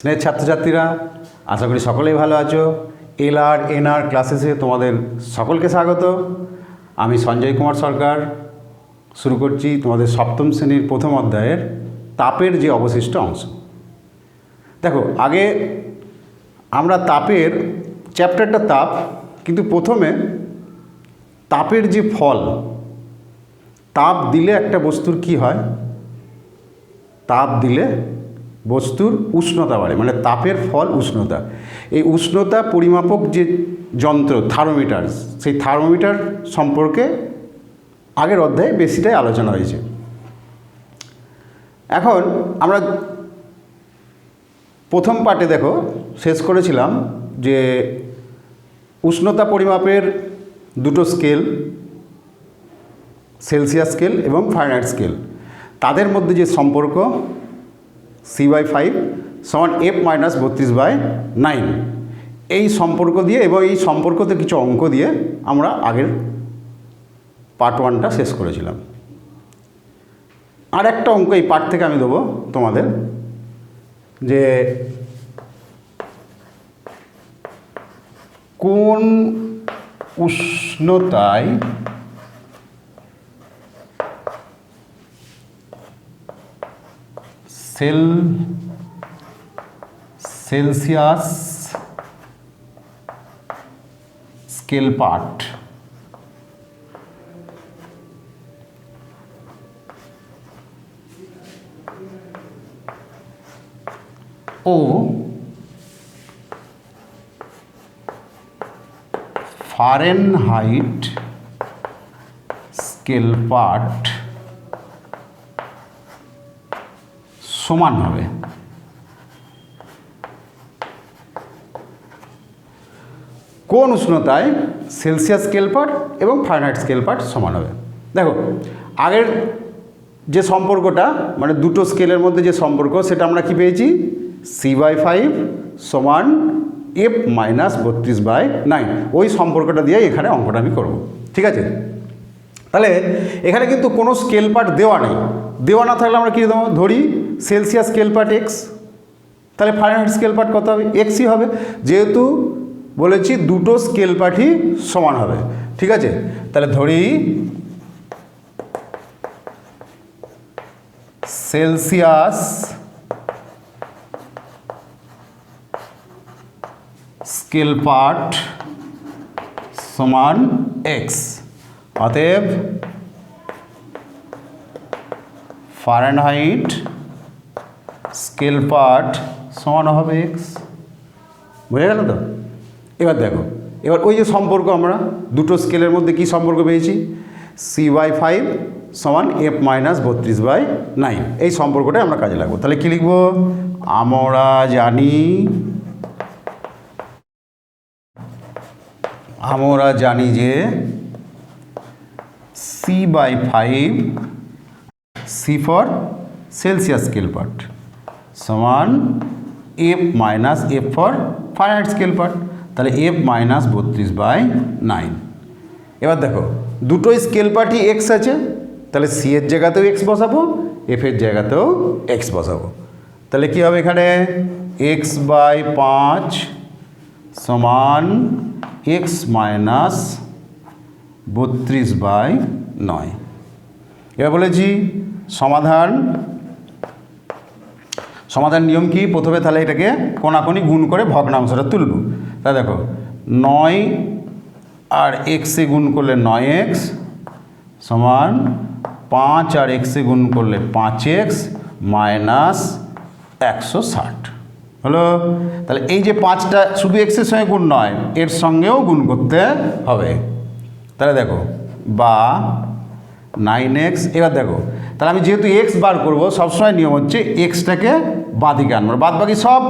স্নেহের ছাত্রছাত্রীরা, আশা করি সকলেই ভালো আছো। এলআর এনআর ক্লাসেসে তোমাদের সকলকে স্বাগত। আমি সঞ্জয় কুমার সরকার। শুরু করছি তোমাদের সপ্তম শ্রেণীর প্রথম অধ্যায়ের তাপের যে অবশিষ্ট অংশ। দেখো, আগে আমরা তাপের চ্যাপ্টারটা তাপ, কিন্তু প্রথমে তাপের যে ফল, তাপ দিলে একটা বস্তুর কি হয়, তাপ দিলে বস্তুর উষ্ণতা বাড়ে, মানে তাপের ফল উষ্ণতা। এই উষ্ণতা পরিমাপক যে যন্ত্র থার্মোমিটার, সেই থার্মোমিটার সম্পর্কে আগের অধ্যায়ে বেশিটাই আলোচনা হয়েছে। এখন আমরা প্রথম পার্টে দেখো শেষ করেছিলাম যে উষ্ণতা পরিমাপের দুটো স্কেল, সেলসিয়াস স্কেল এবং ফারেনহাইট স্কেল, তাদের মধ্যে যে সম্পর্ক C/5 সমান F-32/9, এই সম্পর্ক দিয়ে এবং এই সম্পর্কতে কিছু অঙ্ক দিয়ে আমরা আগের পার্ট 1টা শেষ করেছিলাম। আর একটা অঙ্ক এই পার্ট থেকে আমি দেবো তোমাদের, যে কোন উষ্ণতায় সেলসিয়াস স্কেল পার্ট ও ফারেনহাইট স্কেল পার্ট সমান হবে। কোন উষ্ণতায় সেলসিয়াস স্কেল পার্ট এবং ফারেনহাইট স্কেল পার্ট সমান হবে। দেখো, আগের যে সম্পর্কটা, মানে দুটো স্কেলের মধ্যে যে সম্পর্ক, সেটা আমরা কি পেয়েছি, C/5 সমান F-32/9। ওই সম্পর্কটা দিয়ে এখানে অঙ্কটা আমি করব, ঠিক আছে? তাহলে এখানে কিন্তু কোনো স্কেল পার্ট দেওয়া নেই। দেওয়া না থাকলে আমরা কী দেবো, ধরি সেলসিয়াস স্কেল পার্ট x, তাহলে ফারেনহাইট স্কেল পার্ট কত হবে, xই হবে, যেহেতু বলেছি দুটো স্কেল পার্টই সমান হবে, ঠিক আছে? তাহলে ধরি সেলসিয়াস স্কেল পার্ট সমান x, অতএব ফারেনহাইট স্কেল পার্ট সমান হবে x। বুঝে গেল তো? এবার দেখো, এবার ওই যে সম্পর্ক, আমরা দুটো স্কেলের মধ্যে কি সম্পর্ক পেয়েছি, C/5 সমান F-32/9, এই সম্পর্কটাই আমরা কাজে লাগবো। তাহলে কি লিখবো, আমরা জানি যে C/5, C for Celsius scale part সমান F for Fahrenheit scale part, তাহলে F-32/9। এবার দেখো, দুটোই স্কেল পার্টই x আছে, তাহলে C এর জায়গাতেও x বসাবো, F এর জায়গাতেও x বসাবো। তাহলে কী হবে, এখানে x/5 সমান x-32/9। এবার বলেছি সমাধান নিয়ম কি, প্রথমে তাহলে এটাকে কোনাকুনি গুণ করে ভগ্নাংশটা তুলব। তা দেখো, 9 আর এক্সে গুণ করলে 9x সমান 5 আর এক্সে গুণ করলে 5x মাইনাস 160 হলো। তাহলে এই যে 5টা শুধু এক্সের সঙ্গে গুণ নয়, এর সঙ্গেও গুণ করতে হবে। তাহলে দেখো, বা 9x। এবার দেখো, তাহলে আমি যেহেতু x বার করবো, সবসময় নিয়ম হচ্ছে এক্সটাকে বাঁদিকে আনবো, বাদ বাকি সব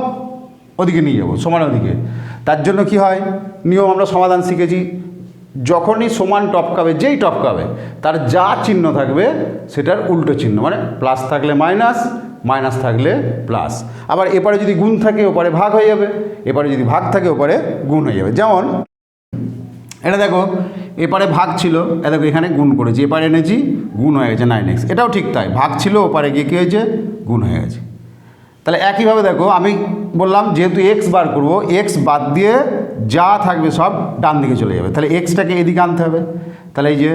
ওদিকে নিয়ে যাবো, সমান ওদিকে। তার জন্য কি হয়, নিয়ম আমরা সমাধান শিখেছি, যখনই সমান টপকাবে, যেই টপকাবে তার যা চিহ্ন থাকবে সেটার উল্টো চিহ্ন, মানে প্লাস থাকলে মাইনাস, মাইনাস থাকলে প্লাস। আবার এপারে যদি গুণ থাকে ওপারে ভাগ হয়ে যাবে, এপারে যদি ভাগ থাকে ওপারে গুণ হয়ে যাবে। যেমন এটা দেখো, এপারে ভাগ ছিল, দেখো এখানে গুণ করেছি, এপারে এনেছি গুণ হয়ে গেছে 9x। এটাও ঠিক তাই, ভাগ ছিল, ওপারে গিয়ে কী হয়েছে, গুণ হয়ে গেছে। তাহলে একইভাবে দেখো আমি বললাম যেহেতু এক্স বার করবো, এক্স বাদ দিয়ে যা থাকবে সব ডান দিকে চলে যাবে, তাহলে এক্সটাকে এদিকে আনতে হবে। তাহলে এই যে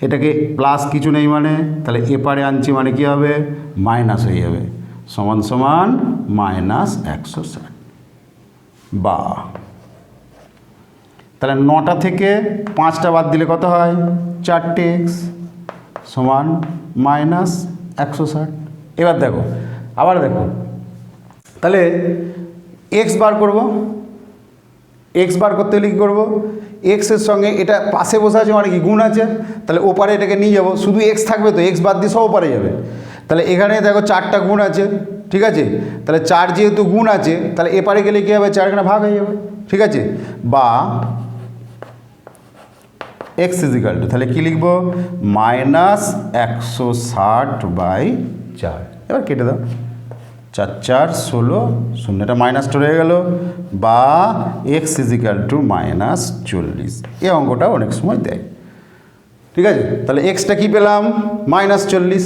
এটাকে প্লাস কিছু নেই মানে, তাহলে এপারে আনছি মানে কী হবে, মাইনাস হয়ে যাবে, সমান সমান -160। বা তাহলে 9টা থেকে 5টা বাদ দিলে কত হয়, 4টে এক্স সমান -160। এবার দেখো আবার দেখো, তাহলে এক্স বার করব, এক্স বার করতে হলে কী করবো, এক্সের সঙ্গে এটা পাশে বসে আছে মানে কি গুণ আছে, তাহলে ওপারে এটাকে নিয়ে যাব, শুধু এক্স থাকবে তো, এক্স বাদ দিয়ে সব ওপারে যাবে। তাহলে এখানে দেখো 4টা গুণ আছে, ঠিক আছে, তাহলে 4 যেহেতু গুণ আছে তাহলে এপারে গেলে কী হবে, 4 ভাগ হয়ে যাবে, ঠিক আছে। বা এক্স ইজিক্যাল টু, তাহলে কী লিখবো, -160/4। এবার কেটে দাও, 4 4 16, শূন্যটা মাইনাসটা রয়ে গেল, বা এক্স ইজিক্যাল টু -40। এই অঙ্কটা অনেক সময় দেয়, ঠিক আছে। তাহলে এক্সটা কী পেলাম, -40।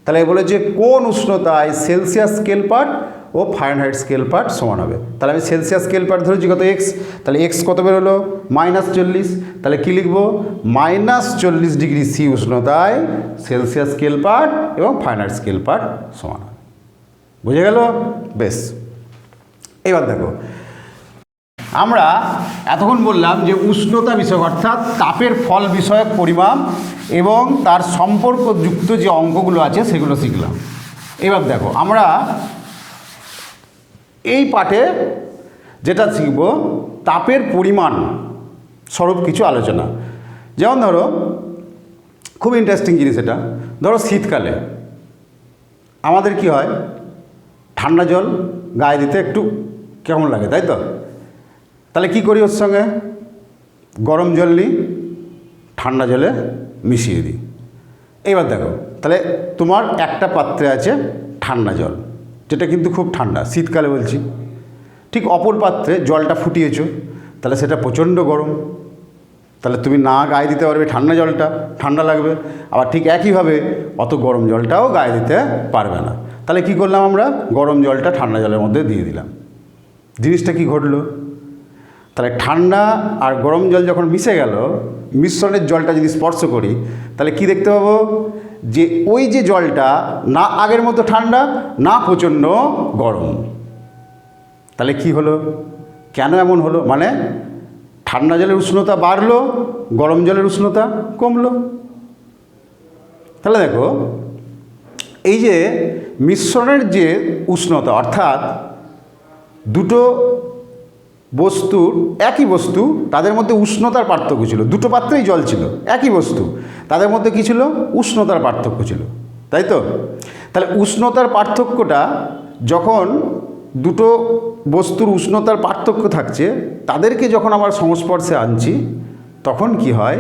তাহলে বলেছে কোন উষ্ণতায় সেলসিয়াস স্কেল পার্ট ও ফারেনহাইট স্কেল পার্ট সমান হবে। তাহলে আমি সেলসিয়াস স্কেল পার্ট ধরেছি কত, এক্স, তাহলে এক্স কত বের হলো, -40। তাহলে কী লিখবো, -40 ডিগ্রি সি উষ্ণতায় সেলসিয়াস স্কেল পার্ট এবং ফারেনহাইট স্কেল পার্ট সমান হবে। বুঝে গেল, বেশ। এবার দেখো আমরা এতক্ষণ বললাম যে উষ্ণতা বিষয়ক অর্থাৎ তাপের ফল বিষয়ক পরিমাপ এবং তার সম্পর্কযুক্ত যে অঙ্কগুলো আছে সেগুলো শিখলাম। এবার দেখো আমরা এই পাঠে যেটা শিখব তাপের পরিমাণ স্বরূপ কিছু আলোচনা। যেমন ধরো খুব ইন্টারেস্টিং জিনিস এটা, ধরো শীতকালে আমাদের কি হয়, ঠান্ডা জল গায়ে দিতে একটু কেমন লাগে, তাই তো। তাহলে কি করি, ওর সঙ্গে গরম জল নিই, ঠান্ডা জলে মিশিয়ে দিই। এইবার দেখো তাহলে তোমার একটা পাত্রে আছে ঠান্ডা জল, যেটা কিন্তু খুব ঠান্ডা, শীতকালে বলছি, ঠিক অপর পাত্রে জলটা ফুটিয়েছো, তাহলে সেটা প্রচণ্ড গরম, তাহলে তুমি না গায়ে দিতে পারবে ঠান্ডা জলটা, ঠান্ডা লাগবে, আবার ঠিক একইভাবে অত গরম জলটাও গায়ে দিতে পারবে না। তাহলে কি করলাম আমরা, গরম জলটা ঠান্ডা জলের মধ্যে দিয়ে দিলাম, জিনিসটা কি ঘটলো, তাহলে ঠান্ডা আর গরম জল যখন মিশে গেল, মিশ্রণের জলটা যদি স্পর্শ করি তাহলে কি দেখতে পাবো, যে ওই যে জলটা না আগের মতো ঠান্ডা না প্রচণ্ড গরম। তাহলে কি হলো, কেন এমন হলো, মানে ঠান্ডা জলের উষ্ণতা বাড়লো, গরম জলের উষ্ণতা কমলো। তাহলে দেখো এই যে মিশ্রণের যে উষ্ণতা, অর্থাৎ দুটো বস্তুর, একই বস্তু, তাদের মধ্যে উষ্ণতার পার্থক্য ছিল, দুটো পাত্রেই জল ছিল, একই বস্তু, তাদের মধ্যে কী ছিল, উষ্ণতার পার্থক্য ছিল, তাই তো। তাহলে উষ্ণতার পার্থক্যটা যখন দুটো বস্তুর উষ্ণতার পার্থক্য থাকছে, তাদেরকে যখন আমার সংস্পর্শে আনছি তখন কি হয়,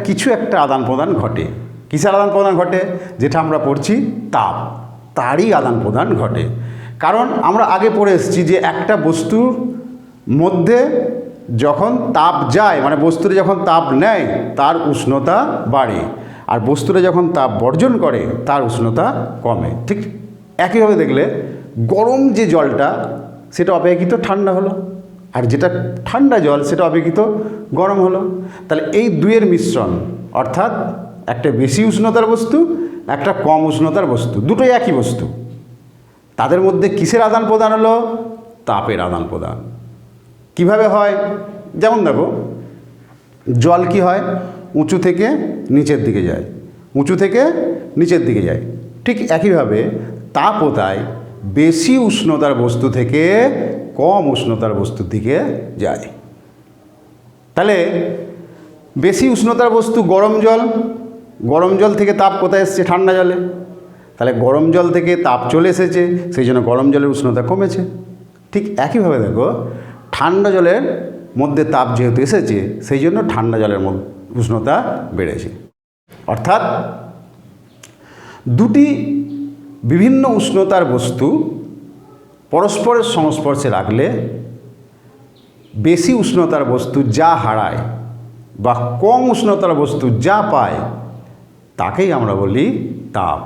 কিছু একটা আদান প্রদান ঘটে। কিসের আদান প্রদান ঘটে, যেটা আমরা পড়ছি তাপ, তারই আদান প্রদান ঘটে। কারণ আমরা আগে পড়ে এসেছি যে একটা বস্তুর মধ্যে যখন তাপ যায়, মানে বস্তুটা যখন তাপ নেয় তার উষ্ণতা বাড়ে, আর বস্তুটা যখন তাপ বর্জন করে তার উষ্ণতা কমে। ঠিক একইভাবে দেখলে গরম যে জলটা সেটা অপেক্ষিত ঠান্ডা হলো, আর যেটা ঠান্ডা জল সেটা অপেক্ষিত গরম হলো। তাহলে এই দুইয়ের মিশ্রণ, অর্থাৎ একটা বেশি উষ্ণতার বস্তু, একটা কম উষ্ণতার বস্তু, দুটোই একই বস্তু, তাদের মধ্যে কিসের আদান প্রদান হলো, তাপের আদান প্রদান। কিভাবে হয়, যেমন দেখো জল কি হয়, উঁচু থেকে নিচের দিকে যায়, উঁচু থেকে নিচের দিকে যায়, ঠিক একইভাবে তাপও তাই বেশি উষ্ণতার বস্তু থেকে কম উষ্ণতার বস্তুর দিকে যায়। তাহলে বেশি উষ্ণতার বস্তু গরম জল, গরম জল থেকে তাপ কোথায় এসছে, ঠান্ডা জলে, তাহলে গরম জল থেকে তাপ চলে এসেছে, সেই জন্য গরম জলের উষ্ণতা কমেছে। ঠিক একইভাবে দেখো ঠান্ডা জলের মধ্যে তাপ যেহেতু এসেছে সেই জন্য ঠান্ডা জলের উষ্ণতা বেড়েছে। অর্থাৎ দুটি বিভিন্ন উষ্ণতার বস্তু পরস্পরের সংস্পর্শে রাখলে বেশি উষ্ণতার বস্তু যা হারায় বা কম উষ্ণতার বস্তু যা পায় তাকেই আমরা বলি তাপ।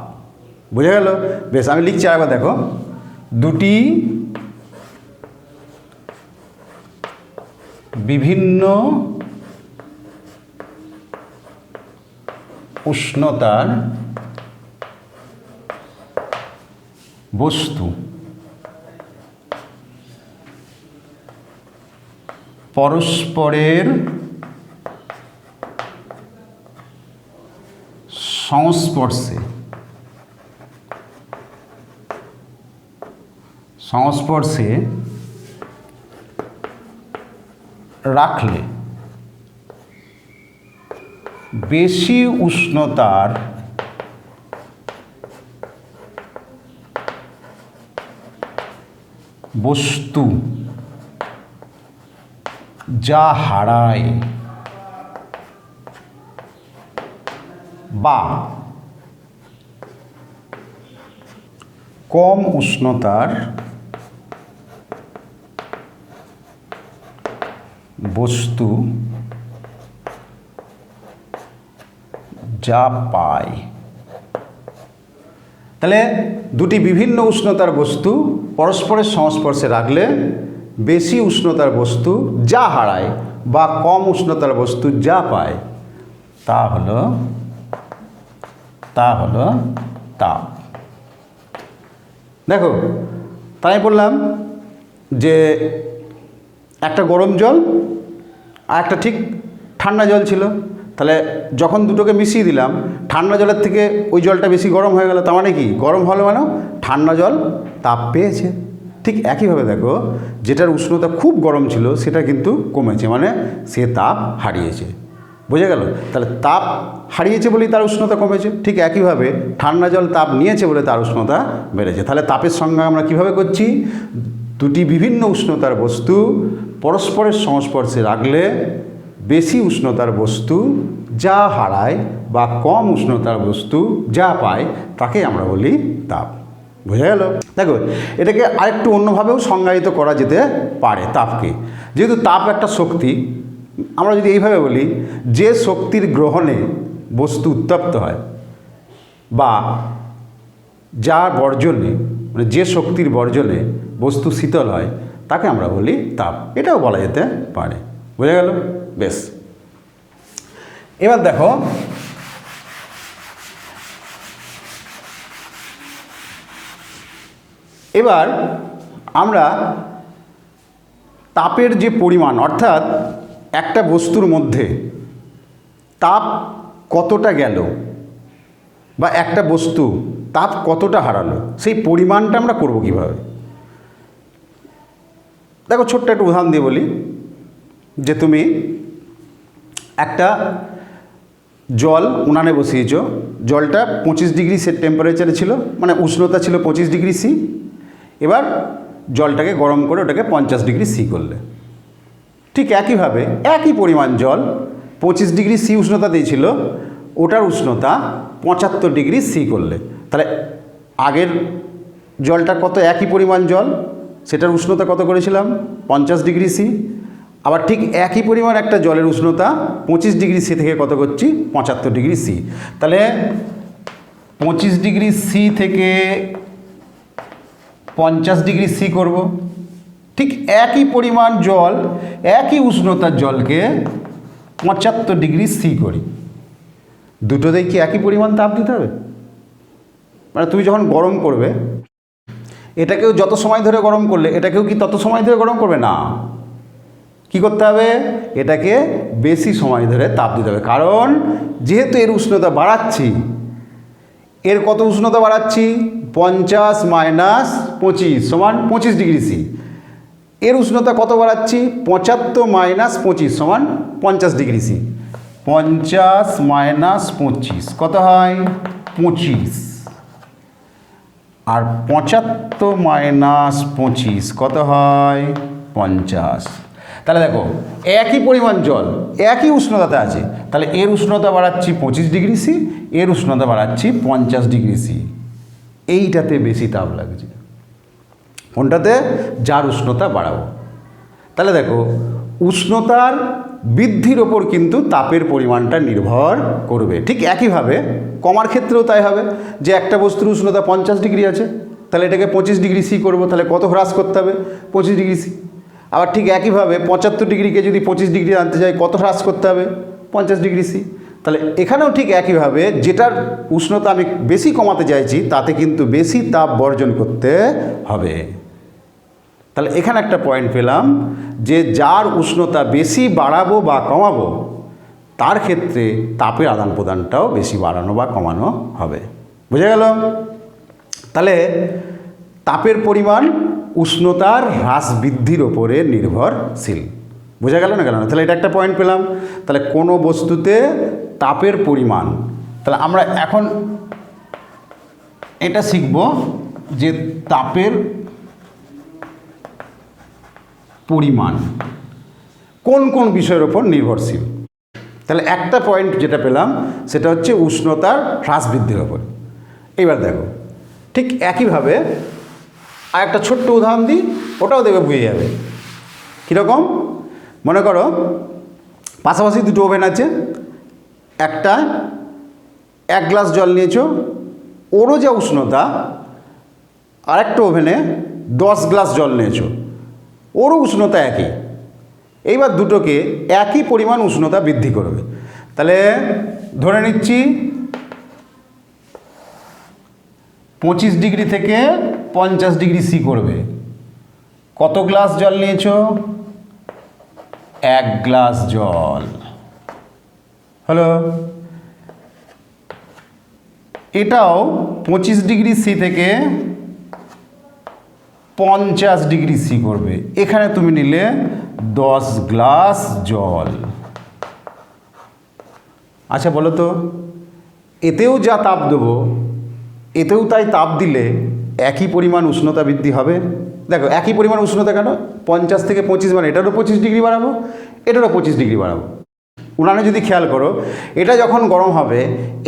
বোঝা গেল? বেশ, আমি লিখছি আরেকবার দেখো, দুটি বিভিন্ন উষ্ণতার বস্তু পরস্পরের সংস্পর্শে রাখলে বেশি উষ্ণতার বস্তু যা হারায় বা কম উষ্ণতার বস্তু যা পায়। তাহলে দুটি বিভিন্ন উষ্ণতার বস্তু পরস্পরের সংস্পর্শে রাখলে বেশি উষ্ণতার বস্তু যা হারায় বা কম উষ্ণতার বস্তু যা পায় তা হলো তাপ। দেখো, তাই বললাম যে একটা গরম জল আর একটা ঠিক ঠান্ডা জল ছিল, তাহলে যখন দুটোকে মিশিয়ে দিলাম ঠান্ডা জলের থেকে ওই জলটা বেশি গরম হয়ে গেল, তার মানে কি গরম হলো মানে ঠান্ডা জল তাপ পেয়েছে। ঠিক একইভাবে দেখো, যেটার উষ্ণতা খুব গরম ছিল সেটা কিন্তু কমেছে, মানে সে তাপ হারিয়েছে। বোঝা গেল? তাহলে তাপ হারিয়েছে বলেই তার উষ্ণতা কমেছে। ঠিক একইভাবে ঠান্ডা জল তাপ নিয়েছে বলে তার উষ্ণতা বেড়েছে। তাহলে তাপের সংজ্ঞা আমরা কীভাবে করছি? দুটি বিভিন্ন উষ্ণতার বস্তু পরস্পরের সংস্পর্শে রাখলে বেশি উষ্ণতার বস্তু যা হারায় বা কম উষ্ণতার বস্তু যা পায় তাকে আমরা বলি তাপ। বোঝা গেল? দেখো, এটাকে আরেকটু অন্যভাবেও সংজ্ঞায়িত করা যেতে পারে তাপকে। যেহেতু তাপ একটা শক্তি, আমরা যদি এইভাবে বলি, যে শক্তির গ্রহণে বস্তু উত্তপ্ত হয় বা যার বর্জনে, মানে যে শক্তির বর্জনে বস্তু শীতল হয় তাকে আমরা বলি তাপ। এটাও বলা যেতে পারে। বোঝা গেল? বেশ, এবার দেখো, এবার আমরা তাপের যে পরিমাণ, অর্থাৎ একটা বস্তুর মধ্যে তাপ কতটা গেল বা একটা বস্তু তাপ কতটা হারালো, সেই পরিমাণটা আমরা করব কীভাবে? দেখো, ছোট্ট একটা উদাহরণ দিয়ে বলি, যে তুমি একটা জল উনানে বসিয়েছ, জলটা 25 ডিগ্রি টেম্পারেচারে ছিল, মানে উষ্ণতা ছিল 25 ডিগ্রি সি। এবার জলটাকে গরম করে ওটাকে 50 ডিগ্রি সি করলে। ঠিক একইভাবে একই পরিমাণ জল 25 ডিগ্রি সি উষ্ণতা দিয়েছিল, ওটার উষ্ণতা 75 ডিগ্রি সি করলে, তাহলে আগের জলটা কত, একই পরিমাণ জল, সেটার উষ্ণতা কত করেছিলাম? 50 ডিগ্রি সি। আবার ঠিক একই পরিমাণ একটা জলের উষ্ণতা 25 ডিগ্রি সি থেকে কত করছি? 75 ডিগ্রি সি। তাহলে 25 ডিগ্রি সি থেকে 50 ডিগ্রি সি করব। ঠিক একই পরিমাণ জল, একই উষ্ণতার জলকে 75 ডিগ্রি সি করি, দুটোতেই কি একই পরিমাণ তাপ দিতে হবে? মানে তুমি যখন গরম করবে, এটাকেও যত সময় ধরে গরম করলে এটাকেও কি তত সময় ধরে গরম করবে না? কি করতে হবে? এটাকে বেশি সময় ধরে তাপ দিতে হবে, কারণ যেহেতু এর উষ্ণতা বাড়াচ্ছি, এর কত উষ্ণতা বাড়াচ্ছি? 50 মাইনাস 25 সমান 25 ডিগ্রি সি। এর উষ্ণতা কত বাড়াচ্ছি? 75 মাইনাস 25 সমান 50 ডিগ্রি সি। 50 মাইনাস 25 কত হয়? 25। আর 75 মাইনাস 25 কত হয়? 50। তাহলে দেখো, একই পরিমাণ জল একই উষ্ণতাতে আছে, তাহলে এর উষ্ণতা বাড়াচ্ছি 25 ডিগ্রি সি, এর উষ্ণতা বাড়াচ্ছি 50 ডিগ্রি সি। এইটাতে বেশি তাপ লাগছে, কোনটাতে? যার উষ্ণতা বাড়াবো। তাহলে দেখো, উষ্ণতার বৃদ্ধির ওপর কিন্তু তাপের পরিমাণটা নির্ভর করবে। ঠিক একইভাবে কমার ক্ষেত্রেও তাই হবে, যে একটা বস্তুর উষ্ণতা 50 ডিগ্রি আছে, তাহলে এটাকে 25 ডিগ্রি সি করবো, তাহলে কত হ্রাস করতে হবে? 25 ডিগ্রি সি। আবার ঠিক একইভাবে 75 ডিগ্রিকে যদি 25 ডিগ্রি আনতে যাই, কত হ্রাস করতে হবে? 50 ডিগ্রি সি। তাহলে এখানেও ঠিক একইভাবে যেটার উষ্ণতা আমি বেশি কমাতে চাইছি তাতে কিন্তু বেশি তাপ বর্জন করতে হবে। তাহলে এখানে একটা পয়েন্ট পেলাম যে যার উষ্ণতা বেশি বাড়াবো বা কমাবো তার ক্ষেত্রে তাপের আদান প্রদানটাও বেশি বাড়ানো বা কমানো হবে। বুঝে গেল? তাহলে তাপের পরিমাণ উষ্ণতার হ্রাস বৃদ্ধির ওপরে নির্ভরশীল। বোঝা গেল না? গেল না? তাহলে এটা একটা পয়েন্ট পেলাম। তাহলে কোনো বস্তুতে তাপের পরিমাণ, তাহলে আমরা এখন এটা শিখব যে তাপের পরিমাণ কোন কোন বিষয়ের ওপর নির্ভরশীল। তাহলে একটা পয়েন্ট যেটা পেলাম সেটা হচ্ছে উষ্ণতার হ্রাস বৃদ্ধির ওপর। এবার দেখো ঠিক একইভাবে আর একটা ছোট্ট উদাহরণ দিই, ওটাও দেখবে বুঝে যাবে। কীরকম? মনে করো পাশাপাশি দুটো ওভেন আছে, একটা 1 গ্লাস জল নিয়েছো, ওরও যা উষ্ণতা, আর একটা ওভেনে 10 গ্লাস জল নিয়েছো, ওরও উষ্ণতা একই। এইবার দুটোকে একই পরিমাণ উষ্ণতা বৃদ্ধি করবে। তাহলে ধরে নিচ্ছি 25 ডিগ্রি থেকে 50 ডিগ্রি সি করবে। কত গ্লাস জল নিয়েছো? 1 গ্লাস জল হলো। এটাও 25 ডিগ্রি সি থেকে 50 ডিগ্রি সি করবে। এখানে তুমি নিলে 10 গ্লাস জল। আচ্ছা বলো তো, এতেও যা তাপ দেবো এতেও তাই তাপ দিলে একই পরিমাণ উষ্ণতা বৃদ্ধি হবে? দেখো একই পরিমাণ উষ্ণতা কেন? 50 থেকে 25 মানে এটারও 25 ডিগ্রি বাড়াবো, এটারও 25 ডিগ্রি বাড়াবো। উনানে যদি খেয়াল করো, এটা যখন গরম হবে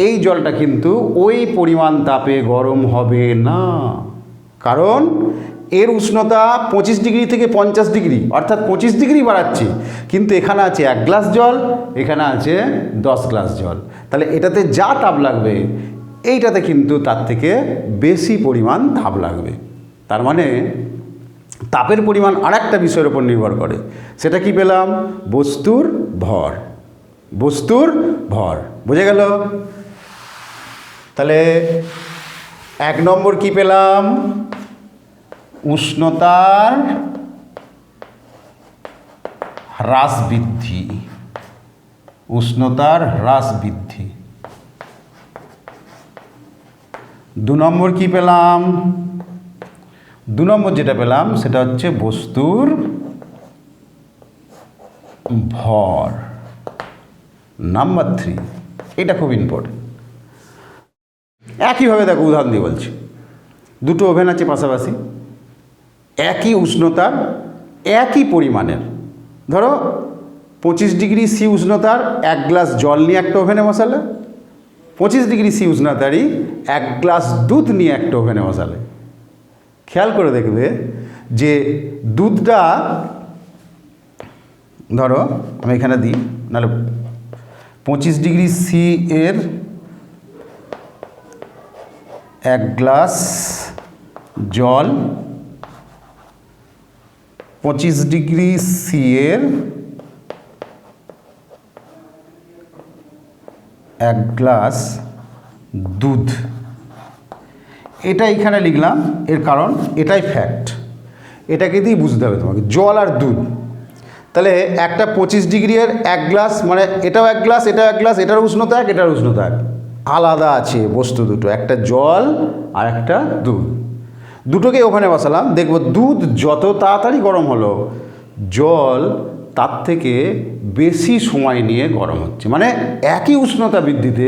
এই জলটা কিন্তু ওই পরিমাণ তাপে গরম হবে না, কারণ এর উষ্ণতা 25 ডিগ্রি থেকে 50 ডিগ্রি, অর্থাৎ 25 ডিগ্রি বাড়াচ্ছি, কিন্তু এখানে আছে 1 গ্লাস জল, এখানে আছে 10 গ্লাস জল। তাহলে এটাতে যা তাপ লাগবে এইটাতে কিন্তু তার থেকে বেশি পরিমাণ তাপ লাগবে। তার মানে তাপের পরিমাণ আর একটা বিষয়ের উপর নির্ভর করে। সেটা কি পেলাম? বস্তুর ভর। বস্তুর ভর। বুঝে গেল? তাহলে 1 নম্বর কি পেলাম? উষ্ণতার হ্রাস বৃদ্ধি। উষ্ণতার হ্রাস বৃদ্ধি। 2 নম্বর কি পেলাম? 2 নম্বর যেটা পেলাম সেটা হচ্ছে বস্তুর ভর। নাম্বার 3, এটা খুব ইম্পর্টেন্ট। একইভাবে দেখো উদাহরণ দিয়ে বলছি, দুটো ওভেন আছে পাশাপাশি, একই উষ্ণতার একই পরিমাণের, ধরো 25 ডিগ্রি সি উষ্ণতার 1 গ্লাস জল নিয়ে একটা ওভেনে বসালে, 25 ডিগ্রি সি উষ্ণতারই 1 গ্লাস দুধ নিয়ে একটা ওভেনে বসালে। খেয়াল করে দেখবে যে দুধটা, ধরো আমি এখানে দিই, নাহলে 25 ডিগ্রি সি এর 1 গ্লাস জল, 25 ডিগ্রি সি এর 1 গ্লাস দুধ, এটা এখানে লিখলাম। এর কারণ এটাই ফ্যাক্ট, এটাকে দিয়েই বুঝতে হবে তোমাকে, জল আর দুধ। তাহলে একটা 25 ডিগ্রি এর 1 গ্লাস, মানে এটাও 1 গ্লাস, এটাও 1 গ্লাস, এটার উষ্ণতা এক, এটার উষ্ণতা এক, আলাদা আছে বস্তু দুটো, একটা জল আর একটা দুধ। দুটোকে ওখানে বসালাম, দেখব দুধ যত তাড়াতাড়ি গরম হলো জল তার থেকে বেশি সময় নিয়ে গরম হচ্ছে। মানে একই উষ্ণতা বৃদ্ধিতে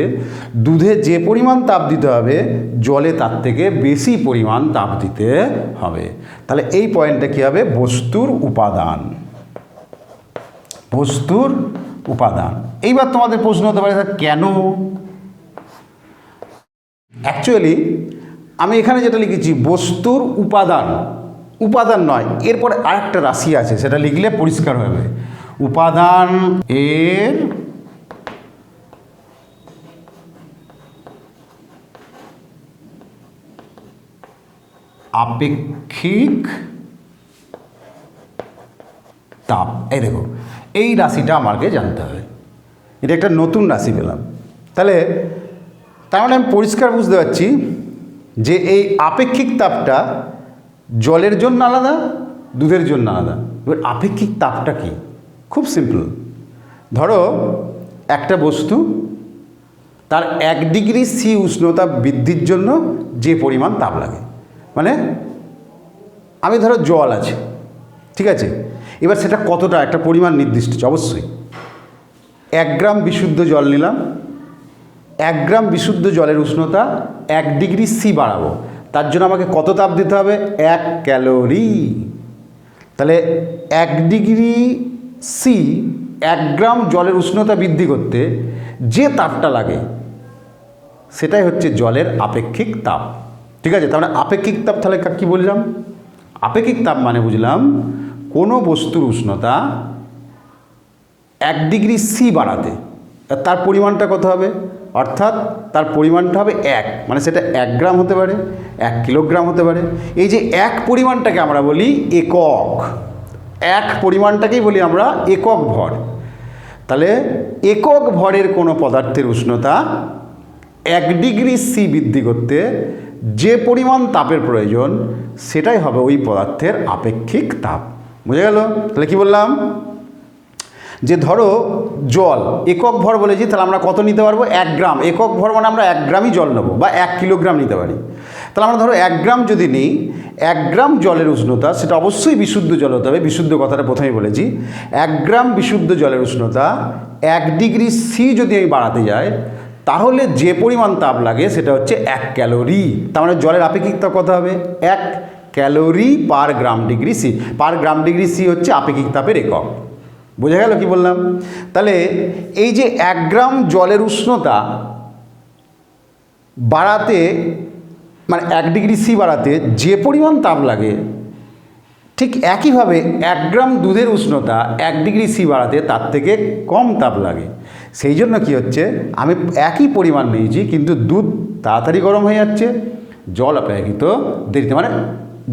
দুধে যে পরিমাণ তাপ দিতে হবে জলে তার থেকে বেশি পরিমাণ তাপ দিতে হবে। তাহলে এই পয়েন্টটা কী হবে? বস্তুর উপাদান। বস্তুর উপাদান। এইবার তোমাদের প্রশ্ন হতে পারে কেন? অ্যাকচুয়ালি আমি এখানে যেটা লিখেছি বস্তুর উপাদান, উপাদান নয়, এরপরে আরেকটা রাশি আছে, সেটা লিখলে পরিষ্কার হবে। উপাদান এর আপেক্ষিক তাপ। এই দেখো, এই রাশিটা আমাকে জানতে হবে। এটা একটা নতুন রাশি পেলাম। তাহলে তার মানে আমি পরিষ্কার বুঝতে পারছি যে এই আপেক্ষিক তাপটা জলের জন্য আলাদা, দুধের জন্য আলাদা। এবার আপেক্ষিক তাপটা কি? খুব সিম্পল। ধরো একটা বস্তু, তার 1 ডিগ্রি সি উষ্ণতা বৃদ্ধির জন্য যে পরিমাণ তাপ লাগে, মানে আমি ধরো জল আছে, ঠিক আছে, এবার সেটা কতটা, একটা পরিমাণ নির্দিষ্ট অবশ্যই। 1 গ্রাম বিশুদ্ধ জল নিলাম, 1 গ্রাম বিশুদ্ধ জলের উষ্ণতা 1 ডিগ্রি সি বাড়াবো, তার জন্য আমাকে কত তাপ দিতে হবে? 1 ক্যালোরি। তাহলে 1 ডিগ্রি সি 1 গ্রাম জলের উষ্ণতা বৃদ্ধি করতে যে তাপটা লাগে সেটাই হচ্ছে জলের আপেক্ষিক তাপ। ঠিক আছে, তার মানে আপেক্ষিক তাপ তাহলে কী বললাম? আপেক্ষিক তাপ মানে বুঝলাম কোনো বস্তুর উষ্ণতা 1 ডিগ্রি সি বাড়াতে তার পরিমাণটা কত হবে, অর্থাৎ তার পরিমাণটা হবে 1, মানে সেটা 1 গ্রাম হতে পারে, 1 কিলোগ্রাম হতে পারে। এই যে 1 পরিমাণটাকে আমরা বলি একক, 1 পরিমাণটাকেই বলি আমরা একক ভর। তাহলে একক ভরের কোনো পদার্থের উষ্ণতা 1 ডিগ্রি সি বৃদ্ধি করতে যে পরিমাণ তাপের প্রয়োজন সেটাই হবে ওই পদার্থের আপেক্ষিক তাপ। বুঝে গেল? তাহলে কি বললাম? যে ধরো জল একক ভর বলেছি, তাহলে আমরা কত নিতে পারবো? 1 গ্রাম। একক ভর মানে আমরা 1 গ্রামই জল নেবো, বা 1 কিলোগ্রাম নিতে পারি। তাহলে আমরা ধরো 1 গ্রাম যদি নিই, 1 গ্রাম জলের উষ্ণতা, সেটা অবশ্যই বিশুদ্ধ জল হতে হবে, বিশুদ্ধ কথাটা প্রথমেই বলেছি। 1 গ্রাম বিশুদ্ধ জলের উষ্ণতা 1 ডিগ্রি সি যদি আমি বাড়াতে যাই, তাহলে যে পরিমাণ তাপ লাগে সেটা হচ্ছে 1 ক্যালোরি। তার মানে জলের আপেক্ষিক তাপ কত হবে? 1 calorie per gram degree C. Per gram degree C হচ্ছে আপেক্ষিক তাপের একক। বোঝা গেল কি বললাম? তাহলে এই যে 1 গ্রাম জলের উষ্ণতা বাড়াতে, মানে 1 ডিগ্রি সি বাড়াতে যে পরিমাণ তাপ লাগে, ঠিক একইভাবে 1 গ্রাম দুধের উষ্ণতা 1 ডিগ্রি সি বাড়াতে তার থেকে কম তাপ লাগে। সেই জন্য কী হচ্ছে, আমি একই পরিমাণ নিয়েছি কিন্তু দুধ তাড়াতাড়ি গরম হয়ে যাচ্ছে, জল অপেক্ষাকৃত দেরিতে, মানে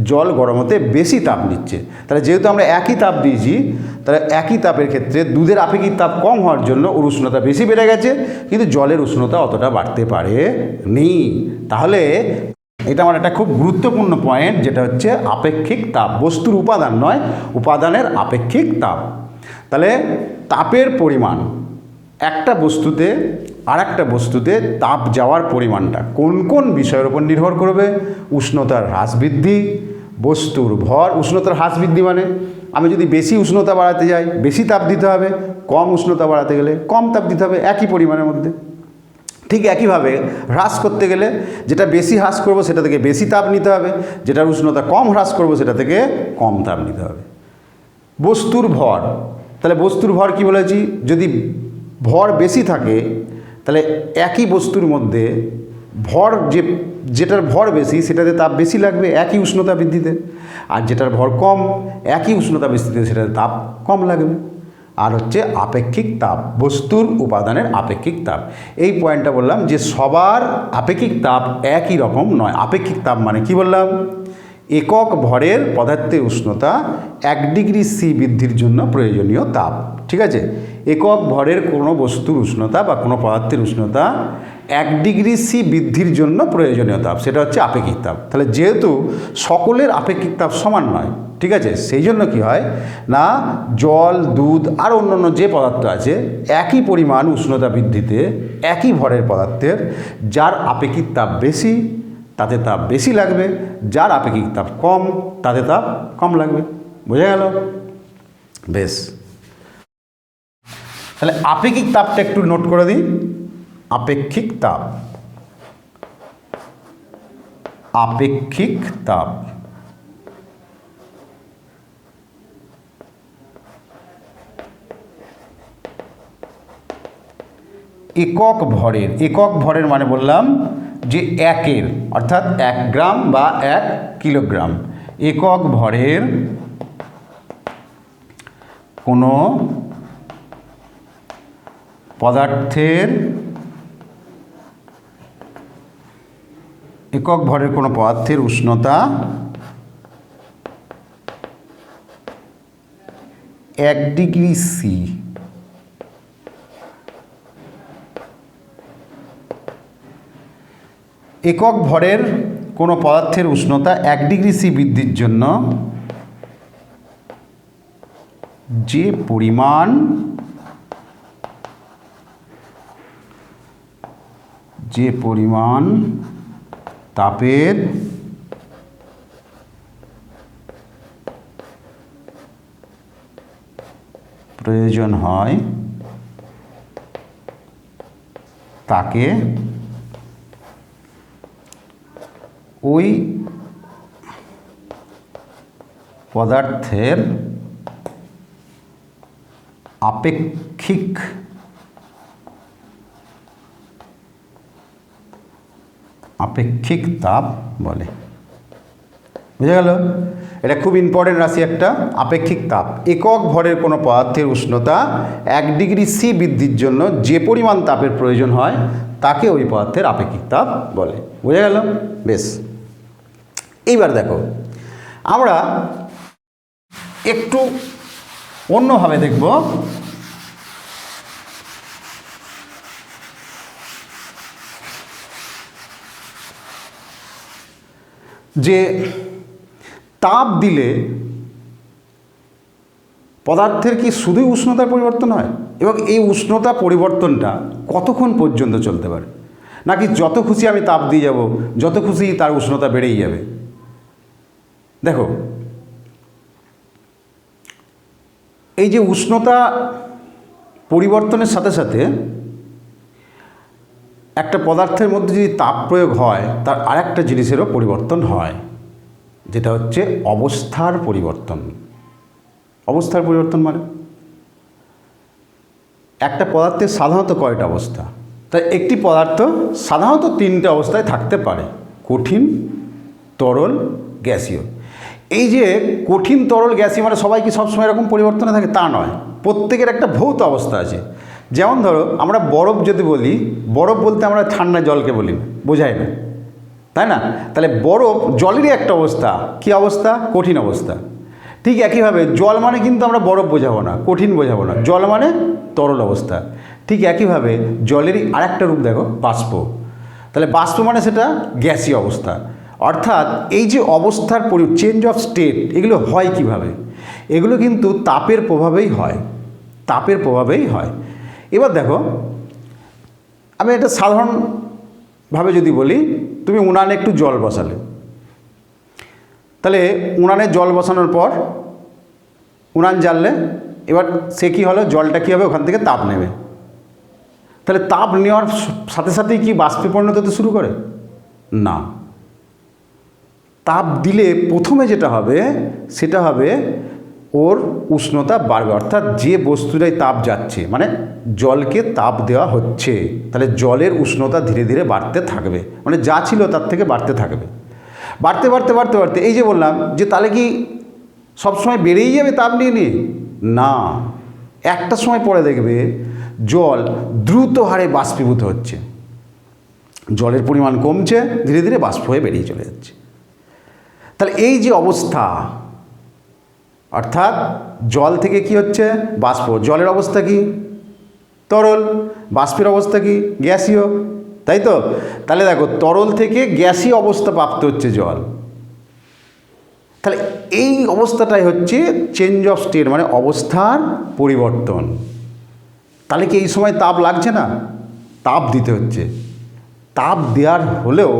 জল গরম হতে বেশি তাপ নিচ্ছে। তাহলে যেহেতু আমরা একই তাপ দিয়েছি, তাহলে একই তাপের ক্ষেত্রে দুধের আপেক্ষিক তাপ কম হওয়ার জন্য ওর উষ্ণতা বেশি বেড়ে গেছে, কিন্তু জলের উষ্ণতা অতটা বাড়তে পারেনি। তাহলে এটা আমার একটা খুব গুরুত্বপূর্ণ পয়েন্ট, যেটা হচ্ছে আপেক্ষিক তাপ। বস্তুর উপাদান নয়, উপাদানের আপেক্ষিক তাপ। তাহলে তাপের পরিমাণ, একটা বস্তুতে আর একটা বস্তুতে তাপ যাওয়ার পরিমাণটা কোন কোন বিষয়ের উপর নির্ভর করবে? উষ্ণতার হ্রাস বৃদ্ধি, বস্তুর ভর। উষ্ণতার হ্রাস বৃদ্ধি মানে আমি যদি বেশি উষ্ণতা বাড়াতে যাই বেশি তাপ দিতে হবে, কম উষ্ণতা বাড়াতে গেলে কম তাপ দিতে হবে একই পরিমাণের মধ্যে। ঠিক একইভাবে হ্রাস করতে গেলে যেটা বেশি হ্রাস করব সেটা থেকে বেশি তাপ নিতে হবে, যেটার উষ্ণতা কম হ্রাস করব সেটা থেকে কম তাপ নিতে হবে। বস্তুর ভর, তাহলে বস্তুর ভর কি বলেছি? যদি ভর বেশি থাকে তাহলে একই বস্তুর মধ্যে ভর যেটার ভর বেশি সেটাতে তাপ বেশি লাগবে একই উষ্ণতা বৃদ্ধিতে, আর যেটার ভর কম একই উষ্ণতা বৃদ্ধিতে সেটাতে তাপ কম লাগবে। আর হচ্ছে আপেক্ষিক তাপ, বস্তুর উপাদানের আপেক্ষিক তাপ। এই পয়েন্টটা বললাম যে সবার আপেক্ষিক তাপ একই রকম নয়। আপেক্ষিক তাপ মানে কি বললাম? একক ভরের পদার্থের উষ্ণতা 1 ডিগ্রি সি বৃদ্ধির জন্য প্রয়োজনীয় তাপ। ঠিক আছে, একক ভরের কোনো বস্তুর উষ্ণতা বা কোনো পদার্থের উষ্ণতা 1 ডিগ্রি সি বৃদ্ধির জন্য প্রয়োজনীয় তাপ, সেটা হচ্ছে আপেক্ষিক তাপ। তাহলে যেহেতু সকলের আপেক্ষিক তাপ সমান নয়, ঠিক আছে, সেই জন্য কী হয় না, জল, দুধ আর অন্যান্য যে পদার্থ আছে একই পরিমাণ উষ্ণতা বৃদ্ধিতে একই ভরের পদার্থের যার আপেক্ষিক তাপ বেশি তাতে তাপ বেশি লাগবে, যার আপেক্ষিক তাপ কম তাতে তাপ কম লাগবে। বোঝা গেল? বেশ, তাহলে আপেক্ষিক তাপটা একটু নোট করে দিই। আপেক্ষিক তাপ, আপেক্ষিক তাপ একক ভরের, একক ভরের মানে বললাম যে একের, অর্থাৎ 1 গ্রাম বা 1 কিলোগ্রাম। একক ভরের কোনো পদার্থের একক ভরের কোনো পদার্থের উষ্ণতা 1 ডিগ্রি সি একক ভরের কোনো পদার্থের উষ্ণতা 1 ডিগ্রি সি বৃদ্ধির জন্য যে পরিমাণ তাপের প্রয়োজন হয় তাকে ওই পদার্থের আপেক্ষিক তাপ বলে। বুঝা গেল? এটা খুব ইম্পর্টেন্ট রাশি একটা, আপেক্ষিক তাপ। একক ভরের কোনো পদার্থের উষ্ণতা 1 ডিগ্রি সি বৃদ্ধির জন্য যে পরিমাণ তাপের প্রয়োজন হয় তাকে ওই পদার্থের আপেক্ষিক তাপ বলে। বুঝা গেল? বেশ, এইবার দেখো আমরা একটু অন্যভাবে দেখব। যে তাপ দিলে পদার্থের কি শুধুই উষ্ণতার পরিবর্তন হয়, এবং এই উষ্ণতা পরিবর্তনটা কতক্ষণ পর্যন্ত চলতে পারে, নাকি যত খুশি আমি তাপ দিয়ে যাব যত খুশি তার উষ্ণতা বেড়েই যাবে? দেখো, এই যে উষ্ণতা পরিবর্তনের সাথে সাথে একটা পদার্থের মধ্যে যদি তাপ প্রয়োগ হয় তার আরেকটা জিনিসেরও পরিবর্তন হয়, যেটা হচ্ছে অবস্থার পরিবর্তন। অবস্থার পরিবর্তন মানে একটা পদার্থের সাধারণত কয়টা অবস্থা? তাই একটি পদার্থ সাধারণত 3টে অবস্থায় থাকতে পারে: কঠিন, তরল, গ্যাসীয়। এই যে কঠিন, তরল, গ্যাসীয় মানে সবাই কি সবসময় এরকম পরিবর্তনে থাকে তা নয়, প্রত্যেকের একটা ভৌত অবস্থা আছে। যেমন ধরো আমরা বরফ যদি বলি, বরফ বলতে আমরা ঠান্ডা জলকে বলি না, বোঝাই না, তাই না? তাহলে বরফ জলেরই একটা অবস্থা, কী অবস্থা? কঠিন অবস্থা। ঠিক একইভাবে জল মানে কিন্তু আমরা বরফ বোঝাবো না, কঠিন বোঝাবো না, জল মানে তরল অবস্থা। ঠিক একইভাবে জলেরই আরেকটা রূপ দেখো, বাষ্প। তাহলে বাষ্প মানে সেটা গ্যাসীয় অবস্থা। অর্থাৎ এই যে অবস্থার চেঞ্জ অফ স্টেট, এগুলো হয় কিভাবে? এগুলো কিন্তু তাপের প্রভাবেই হয়, তাপের প্রভাবেই হয়। এবার দেখো, আমি এটা সাধারণভাবে যদি বলি, তুমি উনানে একটু জল বসালে, তাহলে উনানে জল বসানোর পর উনান জ্বাললে, এবার সে কী হলো, জলটা কী হবে, ওখান থেকে তাপ নেবে। তাহলে তাপ নেওয়ার সাথে সাথেই কি বাষ্পে পরিণত হতে শুরু করে? না, তাপ দিলে প্রথমে যেটা হবে সেটা হবে ওর উষ্ণতা বাড়বে। অর্থাৎ যে বস্তুটাই তাপ যাচ্ছে, মানে জলকে তাপ দেওয়া হচ্ছে, তাহলে জলের উষ্ণতা ধীরে ধীরে বাড়তে থাকবে, মানে যা ছিল তার থেকে বাড়তে থাকবে। বাড়তে বাড়তে বাড়তে বাড়তে এই যে বললাম যে তাহলে কি সবসময় বেড়েই যাবে তাপ নিয়ে নিয়ে? না, একটা সময় পরে দেখবে জল দ্রুত হারে বাষ্পীভূত হচ্ছে, জলের পরিমাণ কমছে, ধীরে ধীরে বাষ্প হয়ে বেরিয়ে চলে যাচ্ছে। তাহলে এই যে অবস্থা, অর্থাৎ জল থেকে কি হচ্ছে? বাষ্প। জলের অবস্থা কি? তরল। বাষ্পের অবস্থা কি? গ্যাসীয়, তাই তো? তাহলে দেখো, তরল থেকে গ্যাসীয় অবস্থা প্রাপ্ত হচ্ছে জল। তাহলে এই অবস্থাটাই হচ্ছে চেঞ্জ অফ স্টেট, মানে অবস্থার পরিবর্তন। তাহলে কি এই সময় তাপ লাগছে না? তাপ দিতে হচ্ছে। তাপ দেওয়ার হলেও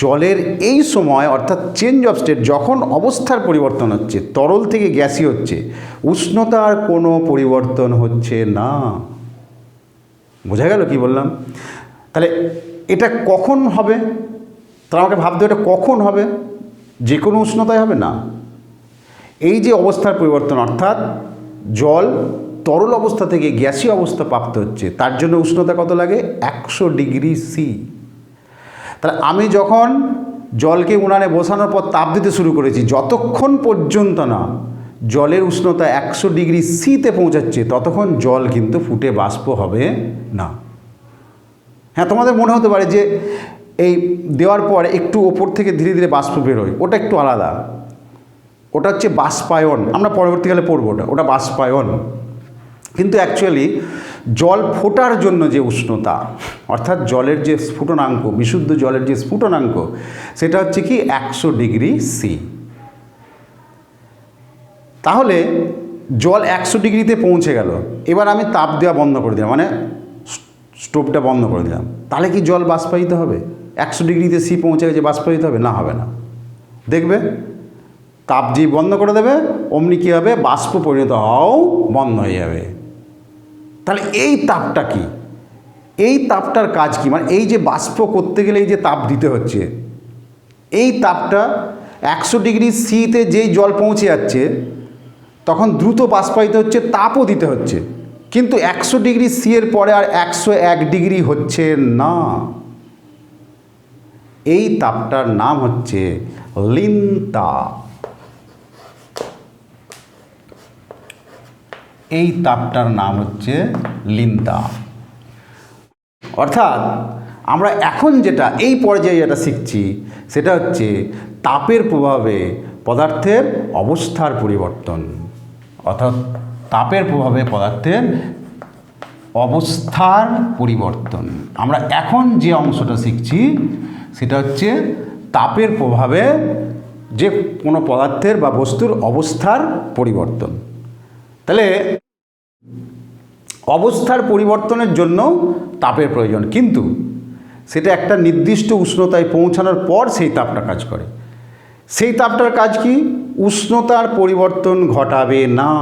জলের এই সময়, অর্থাৎ চেঞ্জ অফ স্টেট, যখন অবস্থার পরিবর্তন হচ্ছে, তরল থেকে গ্যাসীয় হচ্ছে, উষ্ণতার কোনো পরিবর্তন হচ্ছে না। বোঝা গেল কি বললাম? তাহলে এটা কখন হবে? তাহলে আমাকে ভাবতে হবে এটা কখন হবে? যে কোনো উষ্ণতায় হবে না। এই যে অবস্থার পরিবর্তন, অর্থাৎ জল তরল অবস্থা থেকে গ্যাসীয় অবস্থা প্রাপ্ত হচ্ছে, তার জন্য উষ্ণতা কত লাগে? 100 ডিগ্রি সি। তাহলে আমি যখন জলকে উনানে বসানোর পর তাপ দিতে শুরু করেছি, যতক্ষণ পর্যন্ত না জলের উষ্ণতা 100 ডিগ্রি সিতে পৌঁছাচ্ছে ততক্ষণ জল কিন্তু ফুটে বাষ্প হবে না। হ্যাঁ, তোমাদের মনে হতে পারে যে এই দেওয়ার পর একটু ওপর থেকে ধীরে ধীরে বাষ্প বেরোয়, ওটা একটু আলাদা, ওটা হচ্ছে বাষ্পায়ন, আমরা পরবর্তীকালে পড়বো ওটা বাষ্পায়ন। কিন্তু অ্যাকচুয়ালি জল ফোটার জন্য যে উষ্ণতা, অর্থাৎ জলের যে স্ফুটনাঙ্ক, বিশুদ্ধ জলের যে স্ফুটনাঙ্ক, সেটা হচ্ছে কি 100 ডিগ্রি সি। তাহলে জল 100 ডিগ্রিতে পৌঁছে গেল, এবার আমি তাপ দেওয়া বন্ধ করে দিলাম, মানে স্টোভটা বন্ধ করে দিলাম, তাহলে কি জল বাষ্পায়িত হবে? 100 ডিগ্রিতে সি পৌঁছে গেছে, বাষ্পায়িত হবে না? হবে না। দেখবে তাপ যেই বন্ধ করে দেবে অমনি কী হবে, বাষ্প পরিণত হওয়াও বন্ধ হয়ে যাবে। তাহলে এই তাপটা কি, এই তাপটার কাজ কি? মানে এই যে বাষ্প করতে গেলে এই যে তাপ দিতে হচ্ছে, এই তাপটা 100 ডিগ্রি সিতে যেই জল পৌঁছে যাচ্ছে তখন দ্রুত বাষ্পায়িত হচ্ছে, তাপও দিতে হচ্ছে, কিন্তু 100 ডিগ্রি সি এর পরে আর 101 ডিগ্রি হচ্ছে না। এই তাপটার নাম হচ্ছে লিন তাপ। এই তাপটার নাম হচ্ছে লিন তাপ। অর্থাৎ আমরা এখন যেটা এই পর্যায়ে যেটা শিখছি সেটা হচ্ছে তাপের প্রভাবে পদার্থের অবস্থার পরিবর্তন। অর্থাৎ তাপের প্রভাবে পদার্থের অবস্থার পরিবর্তন। আমরা এখন যে অংশটা শিখছি সেটা হচ্ছে তাপের প্রভাবে যে কোনো পদার্থের বা বস্তুর অবস্থার পরিবর্তন। তাহলে অবস্থার পরিবর্তনের জন্য তাপের প্রয়োজন, কিন্তু সেটা একটা নির্দিষ্ট উষ্ণতায় পৌঁছানোর পর সেই তাপটা কাজ করে। সেই তাপটার কাজ কি? উষ্ণতার পরিবর্তন ঘটাবে না।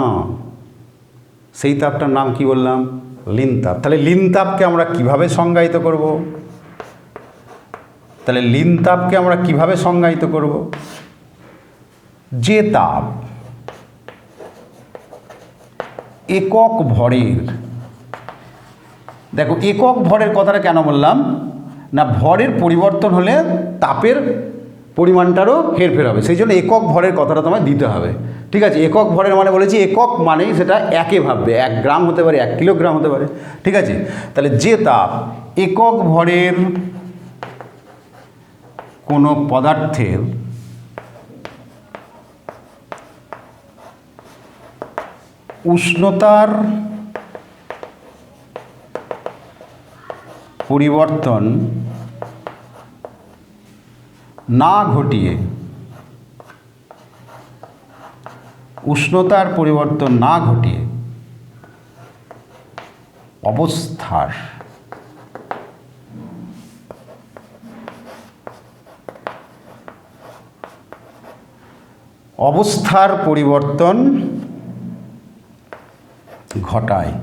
সেই তাপটার নাম কি বললাম? লিন তাপ। তাহলে লিন তাপকে আমরা কিভাবে সংজ্ঞায়িত করব? তাহলে লিন তাপকে আমরা কিভাবে সংজ্ঞায়িত করব? যে তাপ একক ভরের, দেখো একক ভরের কথাটা কেন বললাম না, ভরের পরিবর্তন হলে তাপের পরিমাণটারও হেরফের হবে, সেই জন্য একক ভরের কথাটা তোমায় দিতে হবে। ঠিক আছে, একক ভরের মানে বলেছি একক মানেই সেটা একে ভাববে, 1 গ্রাম হতে পারে, 1 কিলোগ্রাম হতে পারে। ঠিক আছে, তাহলে যে তাপ একক ভরের কোনো পদার্থের উষ্ণতার পরিবর্তন না ঘটিয়ে, উষ্ণতার পরিবর্তন না ঘটিয়ে অবস্থার পরিবর্তন ঘটায়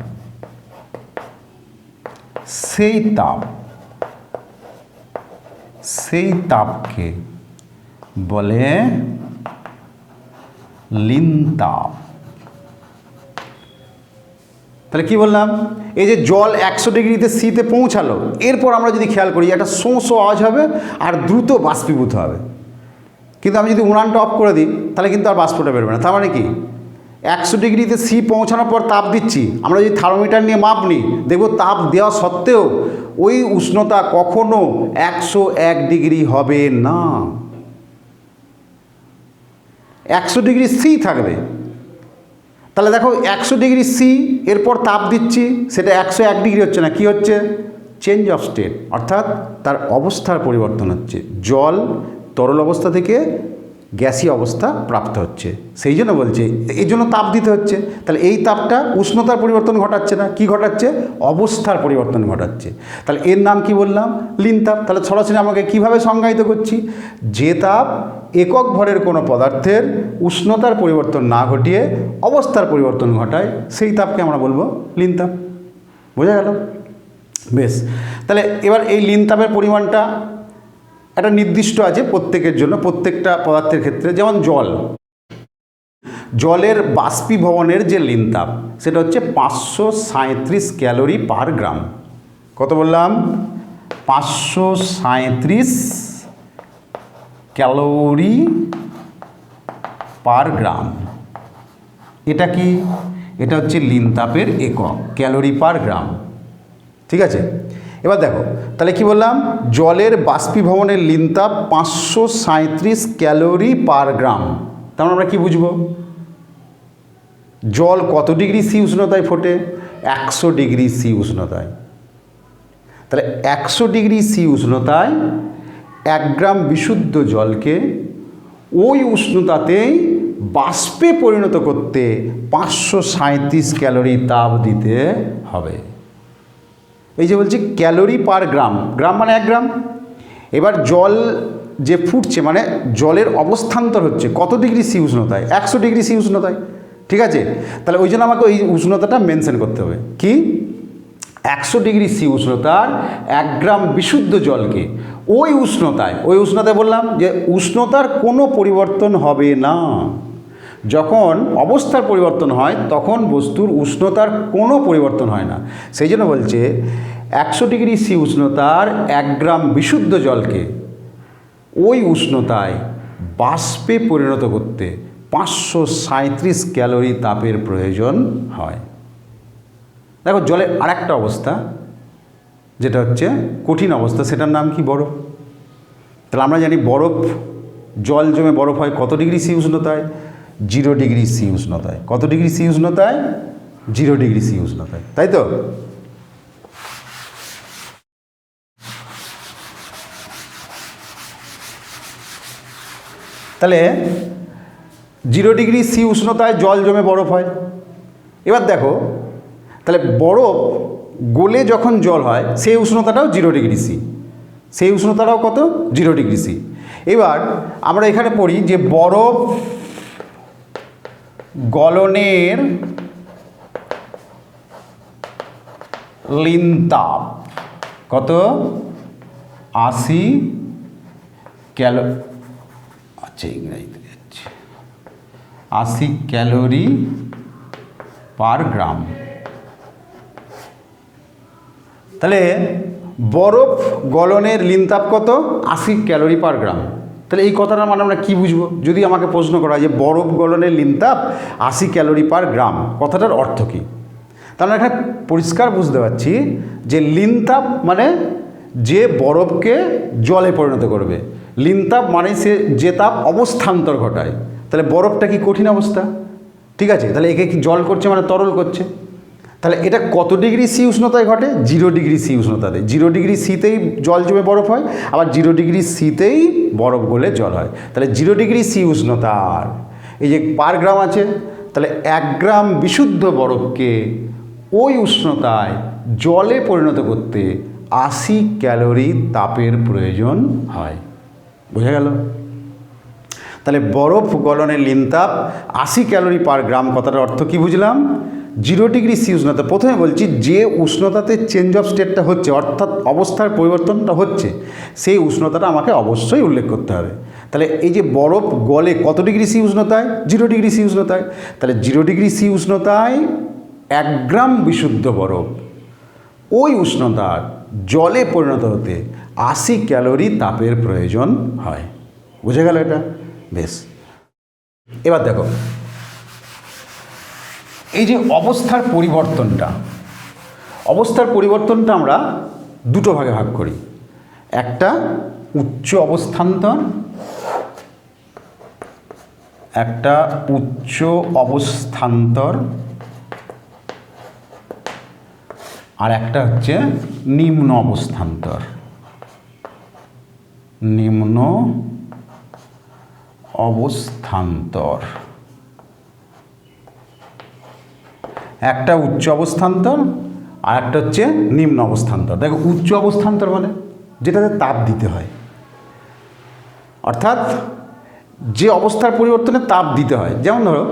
সেই তাপকে বলে লিন তাপ। তাহলে কি বললাম, এই যে জল 100 ডিগ্রিতে সিতে পৌঁছালো, এরপর আমরা যদি খেয়াল করি একটা শোঁ শোঁ আওয়াজ হবে আর দ্রুত বাষ্পীভূত হবে। কিন্তু আমি যদি উনানটা অফ করে দিই তাহলে কিন্তু আর বাষ্পটা বেরোবে না। তার মানে কি, 100 ডিগ্রিতে সি পৌঁছানোর পর তাপ দিচ্ছি, আমরা যদি থার্মোমিটার নিয়ে মাপ নিই দেখব তাপ দেওয়া সত্ত্বেও ওই উষ্ণতা কখনো 101 ডিগ্রি হবে না, 100 ডিগ্রি সি থাকবে। তাহলে দেখো 100 ডিগ্রি সি, এরপর তাপ দিচ্ছি, সেটা 101 ডিগ্রি হচ্ছে না, কি হচ্ছে? চেঞ্জ অফ স্টেট, অর্থাৎ তার অবস্থার পরিবর্তন হচ্ছে। জল তরল অবস্থা থেকে গ্যাসীয় অবস্থা প্রাপ্ত হচ্ছে, সেই জন্য বলছে এই জন্য তাপ দিতে হচ্ছে। তাহলে এই তাপটা উষ্ণতার পরিবর্তন ঘটাচ্ছে না, কি ঘটাচ্ছে? অবস্থার পরিবর্তন ঘটাচ্ছে। তাহলে এর নাম কি বললাম? লিন তাপ। তাহলে সরাসরি আমাকে কিভাবে সংজ্ঞায়িত করছি? যে তাপ একক ভরের কোনো পদার্থের উষ্ণতার পরিবর্তন না ঘটিয়ে অবস্থার পরিবর্তন ঘটায়, সেই তাপকে আমরা বলবো লিন তাপ। বোঝা গেল? বেশ, তাহলে এবার এই লিন তাপের পরিমাণটা একটা নির্দিষ্ট আছে প্রত্যেকের জন্য, প্রত্যেকটা পদার্থের ক্ষেত্রে। যেমন জলের বাষ্পীভবনের যে লিন তাপ সেটা হচ্ছে 537 ক্যালোরি পার গ্রাম। কত বললাম? 537 ক্যালোরি পার গ্রাম। এটা কি? এটা হচ্ছে লিন তাপের একক, ক্যালোরি পার গ্রাম। ঠিক আছে, এবার দেখো তাহলে কি বললাম, জলের বাষ্পীভবনের লিন তাপ 537 ক্যালোরি পার গ্রাম। তাহলে আমরা কি বুঝবো, জল কত ডিগ্রি সি উষ্ণতায় ফোটে? 100 ডিগ্রি সি উষ্ণতায়। তাহলে 100 ডিগ্রি সি উষ্ণতায় 1 গ্রাম বিশুদ্ধ জলকে ওই উষ্ণতাতেই বাষ্পে পরিণত করতে 537 ক্যালোরি তাপ দিতে হবে। এই যে বলছি ক্যালোরি পার গ্রাম, গ্রাম মানে 1 গ্রাম। এবার জল যে ফুটছে মানে জলের অবস্থান্তর হচ্ছে কত ডিগ্রি সি উষ্ণতায়? 100 ডিগ্রি সি উষ্ণতায়। ঠিক আছে, তাহলে ওই জন্য আমাকে ওই উষ্ণতাটা মেনশন করতে হবে। কি? 100 ডিগ্রি সি উষ্ণতার 1 গ্রাম বিশুদ্ধ জলকে ওই উষ্ণতায় বললাম যে উষ্ণতার কোনো পরিবর্তন হবে না। যখন অবস্থার পরিবর্তন হয় তখন বস্তুর উষ্ণতার কোনো পরিবর্তন হয় না। সেই জন্য বলছে 100 ডিগ্রি সি উষ্ণতার 1 গ্রাম বিশুদ্ধ জলকে ওই উষ্ণতায় বাষ্পে পরিণত করতে 537 ক্যালোরি তাপের প্রয়োজন হয়। দেখো জলের আরেকটা অবস্থা যেটা হচ্ছে কঠিন অবস্থা, সেটার নাম কি? বরফ। তাহলে আমরা জানি বরফ, জল জমে বরফ হয় কত ডিগ্রি সি উষ্ণতায়? 0 ডিগ্রি সি উষ্ণতায়। কত ডিগ্রি সি উষ্ণতায়? 0 ডিগ্রি সি উষ্ণতায়, তাই তো? তাহলে 0 ডিগ্রি সি উষ্ণতায় জল জমে বরফ হয়। এবার দেখো তাহলে বরফ গলে যখন জল হয় সেই উষ্ণতাটাও 0 ডিগ্রি সি, সেই উষ্ণতাটাও কত? 0 ডিগ্রি সি। এবার আমরা এখানে পড়ি যে বরফ গলনের লিন তাপ কত? 80 ক্যালোরি, আচ্ছা ইংরেজিতে যাচ্ছে, 80 ক্যালোরি পার গ্রাম। তাহলে বরফ গলনের লিন তাপ কত? 80 ক্যালোরি পার গ্রাম। তাহলে এই কথাটার মানে আমরা কী বুঝবো? যদি আমাকে প্রশ্ন করা হয় যে বরফ গলনের লিন তাপ 80 ক্যালোরি পার গ্রাম, কথাটার অর্থ কী? তাহলে এখানে পরিষ্কার বুঝতে পারছি যে লিন তাপ মানে যে বরফকে জলে পরিণত করবে। লিন তাপ মানে সে যে তাপ অবস্থান্তর ঘটায়। তাহলে বরফটা কি কঠিন অবস্থা? ঠিক আছে, তাহলে একে কি জল করছে মানে তরল করছে। তাহলে এটা কত ডিগ্রি সি উষ্ণতায় ঘটে? 0 ডিগ্রি সি উষ্ণতাতে। 0 ডিগ্রি সিতেই জল জমে বরফ হয়, আবার 0 ডিগ্রি সিতেই বরফ গলে জল হয়। তাহলে 0 ডিগ্রি সি উষ্ণতার এই যে পার গ্রাম আছে, তাহলে 1 গ্রাম বিশুদ্ধ বরফকে ওই উষ্ণতায় জলে পরিণত করতে 80 ক্যালোরি তাপের প্রয়োজন হয়। বোঝা গেল? তাহলে বরফ গলনের লিন তাপ 80 ক্যালোরি পার গ্রাম, কথাটার অর্থ কী বুঝলাম? 0 ডিগ্রি সি উষ্ণতা। প্রথমে বলছি যে উষ্ণতাতে চেঞ্জ অফ স্টেটটা হচ্ছে, অর্থাৎ অবস্থার পরিবর্তনটা হচ্ছে, সেই উষ্ণতাটা আমাকে অবশ্যই উল্লেখ করতে হবে। তাহলে এই যে বরফ গলে কত ডিগ্রি সি উষ্ণতায়? 0 ডিগ্রি সি উষ্ণতায়। তাহলে 0 ডিগ্রি সি উষ্ণতায় 1 গ্রাম বিশুদ্ধ বরফ ওই উষ্ণতার জলে পরিণত হতে 80 ক্যালোরি তাপের প্রয়োজন হয়। বুঝে গেল এটা? বেশ, এবার দেখো এই যে অবস্থার পরিবর্তনটা আমরা দুটো ভাগে ভাগ করি। একটা উচ্চ অবস্থান্তর, আর একটা হচ্ছে নিম্ন অবস্থান্তর। একটা উচ্চ অবস্থান্তর আর একটা হচ্ছে নিম্ন অবস্থান্তর। দেখো উচ্চ অবস্থান্তর মানে যেটাতে তাপ দিতে হয়, অর্থাৎ যে অবস্থার পরিবর্তনে তাপ দিতে হয়। যেমন ধরো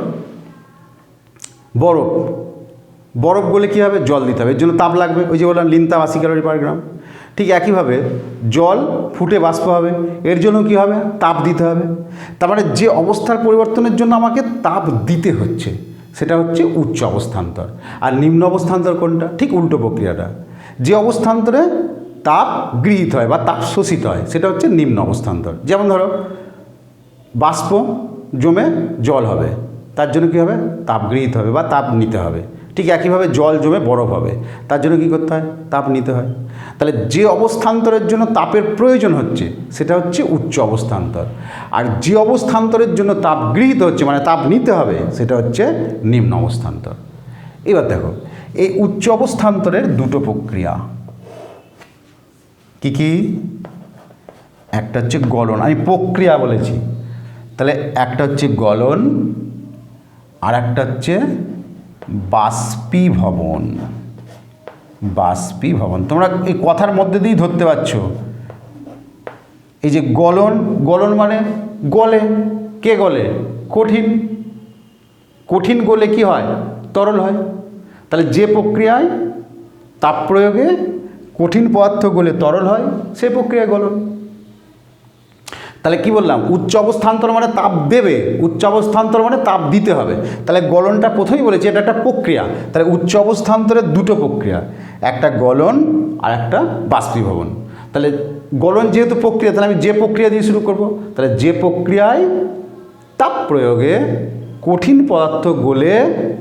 বরফ গলে কী হবে? জল দিতে হবে, এর জন্য তাপ লাগবে। ওই যে বললাম লিন তাপ 80 ক্যালোরি পার গ্রাম। ঠিক একইভাবে জল ফুটে বাষ্প হবে, এর জন্য কী হবে? তাপ দিতে হবে। তার মানে যে অবস্থার পরিবর্তনের জন্য আমাকে তাপ দিতে হচ্ছে সেটা হচ্ছে উচ্চ অবস্থান্তর। আর নিম্ন অবস্থান্তর কোনটা? ঠিক উল্টো প্রক্রিয়াটা। যে অবস্থান্তরে তাপ গৃহীত হয় বা তাপ শোষিত হয় সেটা হচ্ছে নিম্ন অবস্থান্তর। যেমন ধরো বাষ্প জমে জল হবে, তার জন্য কী হবে, তাপ গৃহীত হবে বা তাপ নিতে হবে। ঠিক একইভাবে জল জমে বরফ হবে, তার জন্য কী করতে হয়, তাপ নিতে হয়। তাহলে যে অবস্থান্তরের জন্য তাপের প্রয়োজন হচ্ছে সেটা হচ্ছে উচ্চ অবস্থান্তর, আর যে অবস্থান্তরের জন্য তাপ গৃহীত হচ্ছে মানে তাপ নিতে হবে সেটা হচ্ছে নিম্ন অবস্থান্তর। এবার দেখো এই উচ্চ অবস্থান্তরের দুটো প্রক্রিয়া কি কি, একটা হচ্ছে গলন, আমি প্রক্রিয়া বলেছি, তাহলে একটা হচ্ছে গলন আর একটা হচ্ছে বাষ্পীভবন। বাষ্পীভবন তোমরা এই কথার মধ্যে দিয়েই ধরতে পারছো। এই যে গলন, গলন মানে গলে, কে গলে, কঠিন, কঠিন গলে কি হয়, তরল হয়। তাহলে যে প্রক্রিয়ায় তাপ প্রয়োগে কঠিন পদার্থ গলে তরল হয় সেই প্রক্রিয়া গলন। তাহলে কি বললাম, উচ্চ অবস্থান্তর মানে তাপ দেবে, উচ্চ অবস্থান্তর মানে তাপ দিতে হবে। তাহলে গলনটা প্রথমেই বলেছি এটা একটা প্রক্রিয়া। তাহলে উচ্চ অবস্থান্তরের দুটো প্রক্রিয়া, একটা গলন আর একটা বাষ্পীভবন। তাহলে গলন যেহেতু প্রক্রিয়া, তাহলে আমি যে প্রক্রিয়া দিয়ে শুরু করব। তাহলে যে প্রক্রিয়ায় তাপ প্রয়োগে কঠিন পদার্থ গলে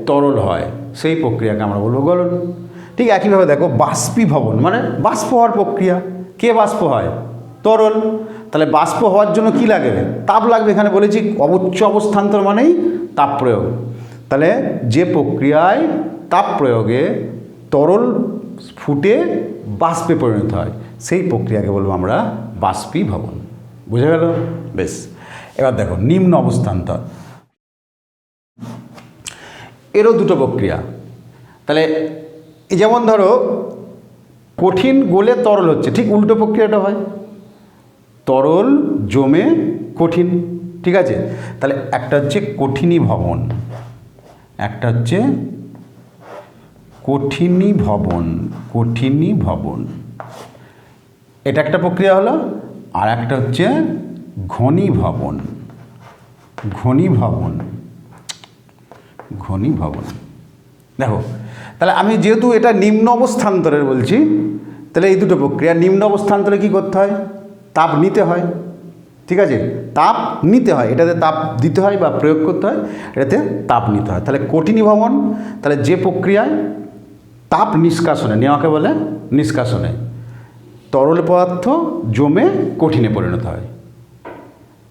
তরল হয় সেই প্রক্রিয়াকে আমরা বলবো গলন। ঠিক একইভাবে দেখো বাষ্পীভবন মানে বাষ্প হওয়ার প্রক্রিয়া, কে বাষ্প হয়, তরল। তাহলে বাষ্প হওয়ার জন্য কি লাগবে, তাপ লাগবে। এখানে বলেছি উচ্চ অবস্থান্তর মানেই তাপ প্রয়োগ। তাহলে যে প্রক্রিয়ায় তাপ প্রয়োগে তরল ফুটে বাষ্পে পরিণত হয় সেই প্রক্রিয়াকে বলবো আমরা বাষ্পীভবন। বুঝে গেল? বেশ, এবার দেখো নিম্ন অবস্থান্তর, এরও দুটো প্রক্রিয়া। তাহলে যেমন ধরো কঠিন গলে তরল হচ্ছে, ঠিক উল্টো প্রক্রিয়াটা হয়, তরল জমে কঠিন। ঠিক আছে, তাহলে একটা হচ্ছে কঠিনীভবন, একটা হচ্ছে কঠিনীভবন, কঠিনীভবন এটা একটা প্রক্রিয়া হলো। আর একটা হচ্ছে ঘনীভবন, ঘনীভবন, ঘনীভবন। দেখো তাহলে আমি যেহেতু এটা নিম্ন অবস্থান্তরের বলছি, তাহলে এই দুটো প্রক্রিয়া, নিম্ন অবস্থান্তরে কী করতে হয়, তাপ নিতে হয়। ঠিক আছে, তাপ নিতে হয়, এটাতে তাপ দিতে হয় বা প্রয়োগ করতে হয়, এটাতে তাপ নিতে হয়। তাহলে কঠিনীভবন, তাহলে যে প্রক্রিয়ায় তাপ নিষ্কাশনে, নেওয়াকে বলে নিষ্কাশনে, তরল পদার্থ জমে কঠিনে পরিণত হয়।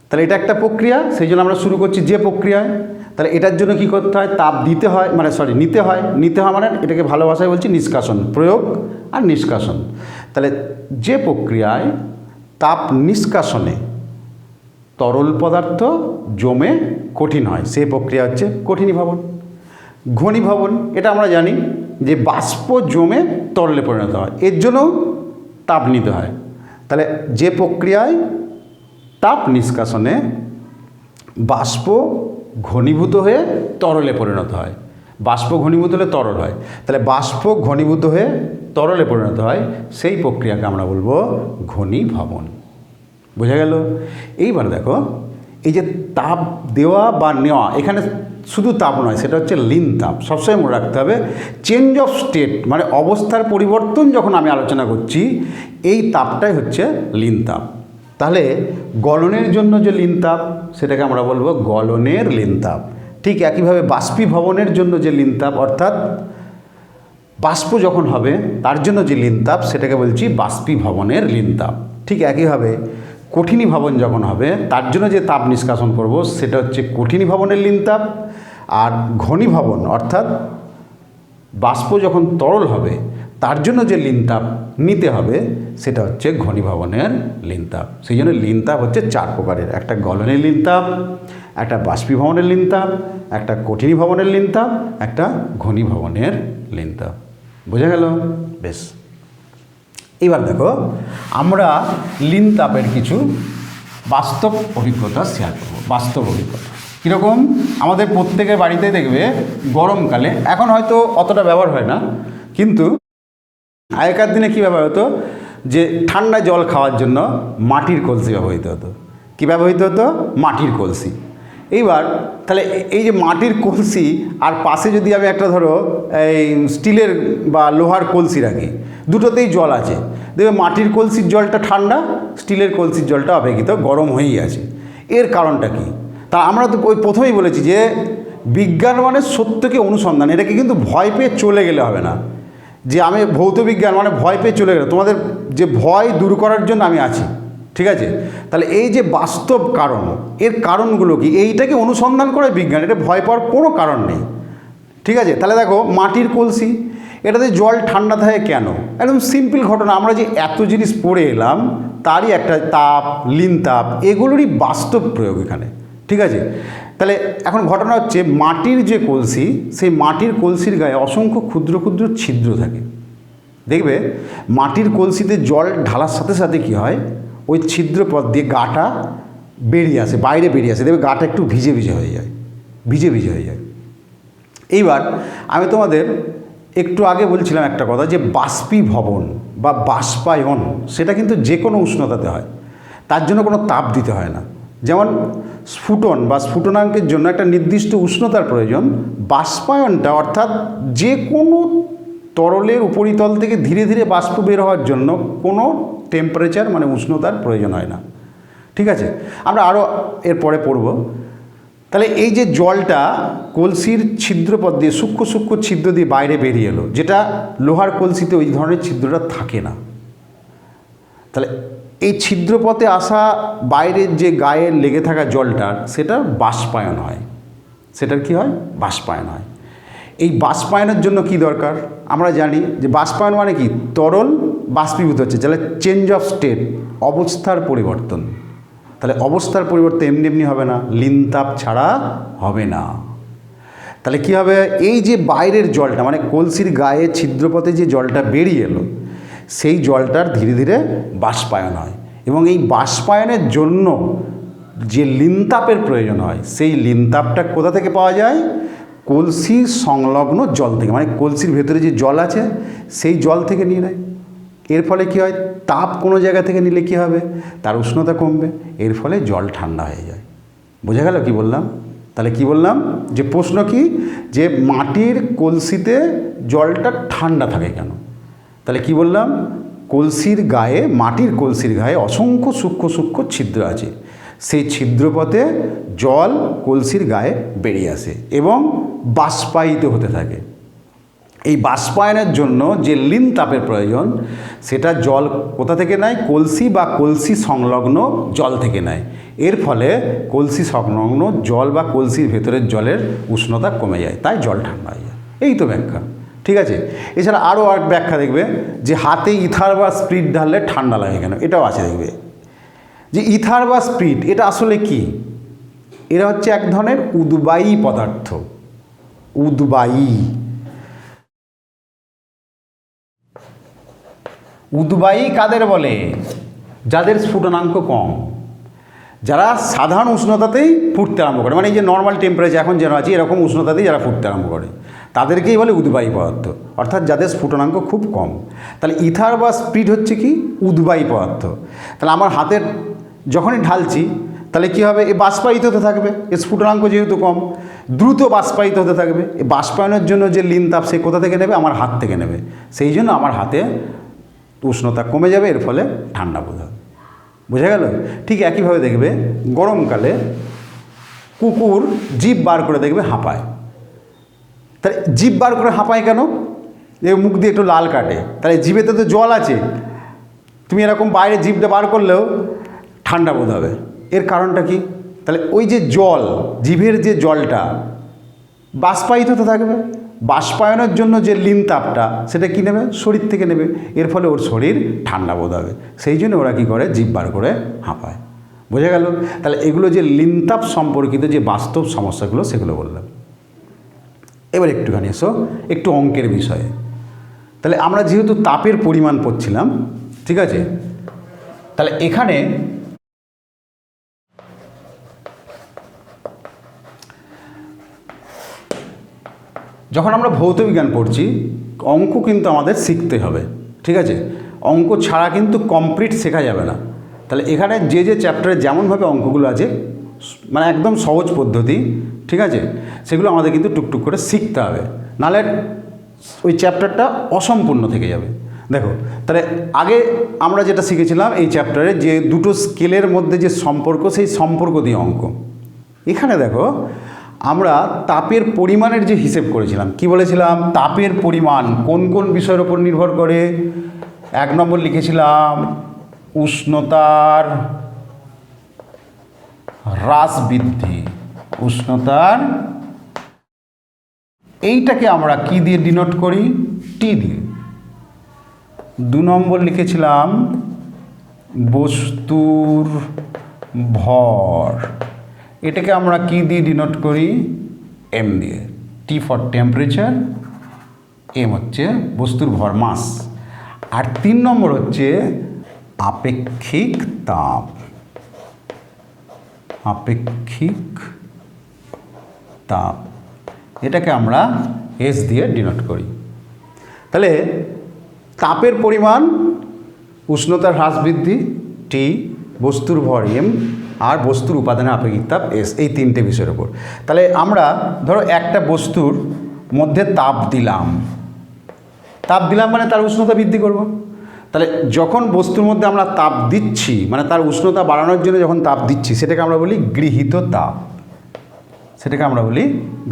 তাহলে এটা একটা প্রক্রিয়া, সেই জন্য আমরা শুরু করছি যে প্রক্রিয়ায়। তাহলে এটার জন্য কি করতে হয়, তাপ দিতে হয়, মানে নিতে হয়। নিতে হয় মানে এটাকে ভালো ভাষায় বলছি নিষ্কাশন, প্রয়োগ আর নিষ্কাশন। তাহলে যে প্রক্রিয়ায় তাপ নিষ্কাশনে তরল পদার্থ জমে কঠিন হয় সেই প্রক্রিয়া হচ্ছে কঠিনীভবন। ঘনীভবন এটা আমরা জানি যে বাষ্প জমে তরলে পরিণত হয়, এর জন্যও তাপ নিতে হয়। তাহলে যে প্রক্রিয়ায় তাপ নিষ্কাশনে বাষ্প ঘনীভূত হয়ে তরলে পরিণত হয়, বাষ্প ঘনীভূত হলে তরল হয়, তাহলে বাষ্প ঘনীভূত হয়ে তরলে পরিণত হয় সেই প্রক্রিয়াকে আমরা বলবো ঘনীভবন। বোঝা গেল? এইবার দেখো এই যে তাপ দেওয়া বা নেওয়া, এখানে শুধু তাপ নয়, সেটা হচ্ছে লীন তাপ। সবসময় মনে রাখতে হবে চেঞ্জ অফ স্টেট মানে অবস্থার পরিবর্তন যখন আমি আলোচনা করছি, এই তাপটাই হচ্ছে লীন তাপ। তাহলে গলনের জন্য যে লীন তাপ সেটাকে আমরা বলবো গলনের লীন তাপ। ঠিক একইভাবে বাষ্পীভবনের জন্য যে লীন তাপ, অর্থাৎ বাষ্প যখন হবে তার জন্য যে লীন তাপ সেটাকে বলছি বাষ্পীভবনের লীন তাপ। ঠিক একইভাবে কঠিনীভবন যখন হবে তার জন্য যে তাপ নিষ্কাশন করব সেটা হচ্ছে কঠিনীভবনের লীন তাপ। আর ঘনীভবন অর্থাৎ বাষ্প যখন তরল হবে তার জন্য যে লীন তাপ নিতে হবে সেটা হচ্ছে ঘনীভবনের লীন তাপ। সেই জন্য লীন তাপ হচ্ছে চার প্রকারের, একটা গলনের লীন তাপ, একটা বাষ্পীভবনের লীন তাপ, একটা কঠিনীভবনের লীন তাপ, একটা ঘনীভবনের লীন তাপ। বোঝা গেল? বেশ, এবার দেখো আমরা লীন তাপের কিছু বাস্তব অভিজ্ঞতা শেয়ার করব। বাস্তব অভিজ্ঞতা কীরকম, আমাদের প্রত্যেকের বাড়িতেই দেখবে গরমকালে, এখন হয়তো অতটা ব্যবহার হয় না, কিন্তু আগেকার দিনে কী ব্যবহার হতো, যে ঠান্ডা জল খাওয়ার জন্য মাটির কলসি ব্যবহৃত হতো। কী ব্যবহৃত হতো? মাটির কলসি। এইবার তাহলে এই যে মাটির কলসি আর পাশে যদি আমি একটা ধরো এই স্টিলের বা লোহার কলসি রাখি, দুটোতেই জল আছে, দেখবে মাটির কলসির জলটা ঠান্ডা, স্টিলের কলসির জলটা অপেক্ষিত গরম হয়েই আছে। এর কারণটা কি? তা আমরা তো ওই প্রথমেই বলেছি যে বিজ্ঞান মানে সত্যকে অনুসন্ধান, এটাকে কিন্তু ভয় পেয়ে চলে গেলে হবে না যে আমি ভৌত বিজ্ঞান মানে ভয় পেয়ে চলে গেলে, তোমাদের যে ভয় দূর করার জন্য আমি আছি, ঠিক আছে? তাহলে এই যে বাস্তব কারণ, এর কারণগুলো কি, এইটাকে অনুসন্ধান করে বিজ্ঞান, এটা ভয় পাওয়ার কোনো কারণ নেই, ঠিক আছে? তাহলে দেখো মাটির কলসি, এটাতে জল ঠান্ডা থাকে কেন? একদম সিম্পল ঘটনা, আমরা যে এত জিনিস পড়ে এলাম তারই একটা তাপ, লিন তাপ, এগুলোরই বাস্তব প্রয়োগ এখানে, ঠিক আছে? তাহলে এখন ঘটনা হচ্ছে মাটির যে কলসি, সেই মাটির কলসির গায়ে অসংখ্য ক্ষুদ্র ক্ষুদ্র ছিদ্র থাকে। দেখবে মাটির কলসিতে জল ঢালার সাথে সাথে কী হয়, ওই ছিদ্র পথ দিয়ে গাটা বেরিয়ে আসে, বাইরে বেরিয়ে আসে, দেখবে গাটা একটু ভিজে ভিজে হয়ে যায়, ভিজে ভিজে হয়ে যায়। এইবার আমি তোমাদের একটু আগে বলছিলাম একটা কথা, যে বাষ্পীভবন বা বাষ্পায়ন সেটা কিন্তু যে কোনো উষ্ণতাতে হয়, তার জন্য কোনো তাপ দিতে হয় না। যেমন স্ফুটন বা স্ফুটনাঙ্কের জন্য একটা নির্দিষ্ট উষ্ণতার প্রয়োজন, বাষ্পায়নটা অর্থাৎ যে কোনো তরলের উপরিতল থেকে ধীরে ধীরে বাষ্প বের হওয়ার জন্য কোনো টেম্পারেচার মানে উষ্ণতার প্রয়োজন হয় না, ঠিক আছে? আমরা আরও এরপরে পড়ব। তাহলে এই যে জলটা কলসির ছিদ্রপথ দিয়ে সূক্ষ্ম সূক্ষ্ম ছিদ্র দিয়ে বাইরে বেরিয়ে এলো, যেটা লোহার কলসিতে ওই ধরনের ছিদ্রটা থাকে না। তাহলে এই ছিদ্রপথে আসা বাইরের যে গায়ে লেগে থাকা জলটার, সেটা বাষ্পায়ন হয়, সেটার কি হয়, বাষ্পায়ন হয়। এই বাষ্পায়নের জন্য কি দরকার, আমরা জানি যে বাষ্পায়ন মানে কি, তরল বাষ্পীভূত হচ্ছে, তাহলে চেঞ্জ অফ স্টেট, অবস্থার পরিবর্তন। তাহলে অবস্থার পরিবর্তন এমনি এমনি হবে না, লিন তাপ ছাড়া হবে না। তাহলে কি হবে, এই যে বাইরের জলটা মানে কলসির গায়ে ছিদ্রপথে যে জলটা বেরিয়ে এলো, সেই জলটার ধীরে ধীরে বাষ্পায়ন হয়, এবং এই বাষ্পায়নের জন্য যে লিন তাপের প্রয়োজন হয়, সেই লিন তাপটা কোথা থেকে পাওয়া যায়, কলসির সংলগ্ন জল থেকে, মানে কলসির ভেতরে যে জল আছে সেই জল থেকে নিয়ে নেয়। এর ফলে কী হয়, তাপ কোনো জায়গা থেকে নিলে কী হবে, তার উষ্ণতা কমবে, এর ফলে জল ঠান্ডা হয়ে যায়। বোঝা গেল কি বললাম? তাহলে কি বললাম, যে প্রশ্ন কি, যে মাটির কলসিতে জলটা ঠান্ডা থাকে কেন? তাহলে কি বললাম, কলসির গায়ে, মাটির কলসির গায়ে অসংখ্য সূক্ষ্ম সূক্ষ্ম ছিদ্র আছে, সেই ছিদ্রপথে জল কলসির গায়ে বেরিয়ে আসে এবং বাষ্পায়িত হতে থাকে। এই বাষ্পায়নের জন্য যে লিন তাপের প্রয়োজন, সেটা জল কোথা থেকে নেয়, কলসি বা কলসি সংলগ্ন জল থেকে নেয়। এর ফলে কলসি সংলগ্ন জল বা কলসির ভেতরের জলের উষ্ণতা কমে যায়, তাই জল ঠান্ডা হয়ে যায়। এই তো ব্যাখ্যা, ঠিক আছে? এছাড়া আরও এক ব্যাখ্যা দেখবে, যে হাতে ইথার বা স্পিরিট ঢাললে ঠান্ডা লাগে কেন, এটাও আছে দেখবে। যে ইথার বা স্পিরিট এটা আসলে কি, এরা হচ্ছে এক ধরনের উদ্বায়ী পদার্থ, উদ্বায়ী। উদ্বায়ী কাদের বলে, যাদের স্ফুটনাঙ্ক কম, যারা সাধারণ উষ্ণতাতেই ফুটতে আরম্ভ করে, মানে এই যে নর্মাল টেম্পারেচার এখন যেন আছে এরকম উষ্ণতাতেই যারা ফুটতে আরম্ভ করে, তাদেরকেই বলে উদ্বায়ী পদার্থ, অর্থাৎ যাদের স্ফুটনাঙ্ক খুব কম। তাহলে ইথার বা স্পিরিট হচ্ছে কি, উদ্বায়ী পদার্থ। তাহলে আমার হাতের যখনই ঢালছি, তাহলে কী হবে, এ বাষ্পায়িত হতে থাকবে, এর স্ফুটনাঙ্ক যেহেতু কম, দ্রুত বাষ্পায়িত হতে থাকবে। এই বাষ্পায়নের জন্য যে লিন তাপ, সে কোথা থেকে নেবে, আমার হাত থেকে নেবে, সেই জন্য আমার হাতে উষ্ণতা কমে যাবে, এর ফলে ঠান্ডা বোধ হবে। বোঝা গেল? ঠিক একইভাবে দেখবে গরমকালে কুকুর জিভ বার করে দেখবে হাঁপায়। তাহলে জিভ বার করে হাঁপায় কেন, মুখ দিয়ে একটু লাল কাটে, তাহলে জিভেতে তো জল আছে, তুমি এরকম বাইরে জিভটা বার করলেও ঠান্ডা বোধ হবে। এর কারণটা কি, তাহলে ওই যে জল, জিভের যে জলটা বাষ্পায়িত হতে থাকবে, বাষ্পায়নের জন্য যে লিন তাপটা সেটা কী নেবে, শরীর থেকে নেবে, এর ফলে ওর শরীর ঠান্ডা বোধ হবে, সেই জন্য ওরা কী করে, জিভ বার করে হাঁপায়। বোঝা গেল? তাহলে এগুলো যে লিন তাপ সম্পর্কিত যে বাস্তব সমস্যাগুলো, সেগুলো বললাম। এবার একটুখানি এসো একটু অঙ্কের বিষয়ে। তাহলে আমরা যেহেতু তাপের পরিমাণ পড়ছিলাম, ঠিক আছে, তাহলে এখানে যখন আমরা ভৌতবিজ্ঞান পড়ছি, অঙ্ক কিন্তু আমাদের শিখতে হবে, ঠিক আছে? অঙ্ক ছাড়া কিন্তু কমপ্লিট শেখা যাবে না। তাহলে এখানে যে যে চ্যাপ্টারে যেমনভাবে অঙ্কগুলো আছে, মানে একদম সহজ পদ্ধতি, ঠিক আছে, সেগুলো আমাদের কিন্তু টুকটুক করে শিখতে হবে, নাহলে ওই চ্যাপ্টারটা অসম্পূর্ণ থেকে যাবে। দেখো, তাহলে আগে আমরা যেটা শিখেছিলাম এই চ্যাপ্টারে, যে দুটো স্কেলের মধ্যে যে সম্পর্ক, সেই সম্পর্ক দিয়ে অঙ্ক। এখানে দেখো আমরা তাপের পরিমাণের যে হিসেব করেছিলাম, কি বলেছিলাম, তাপের পরিমাণ কোন কোন বিষয়ের উপর নির্ভর করে। 1 নম্বর লিখেছিলাম উষ্ণতার হ্রাস বৃদ্ধি, উষ্ণতার, এইটাকে আমরা কি দিয়ে ডিনোট করি, টি দিয়ে। 2 নম্বর লিখেছিলাম বস্তুর ভর, এটাকে আমরা কি দিয়ে ডিনোট করি, এম দিয়ে। টি ফর টেম্পারেচার, এম হচ্ছে বস্তুর ভর, মাস। আর 3 নম্বর হচ্ছে আপেক্ষিক তাপ, আপেক্ষিক তাপ, এটাকে আমরা এস দিয়ে ডিনোট করি। তাহলে তাপের পরিমাণ, উষ্ণতার হ্রাস বৃদ্ধি টি, বস্তুর ভর এম, আর বস্তুর উপাদানের আপেক্ষিক তাপ এস, এই 3টে বিষয়ের উপর। তাহলে আমরা ধরো একটা বস্তুর মধ্যে তাপ দিলাম, মানে তার উষ্ণতা বৃদ্ধি করব। তাহলে যখন বস্তুর মধ্যে আমরা তাপ দিচ্ছি, মানে তার উষ্ণতা বাড়ানোর জন্য যখন তাপ দিচ্ছি, সেটাকে আমরা বলি গৃহীত তাপ, সেটাকে আমরা বলি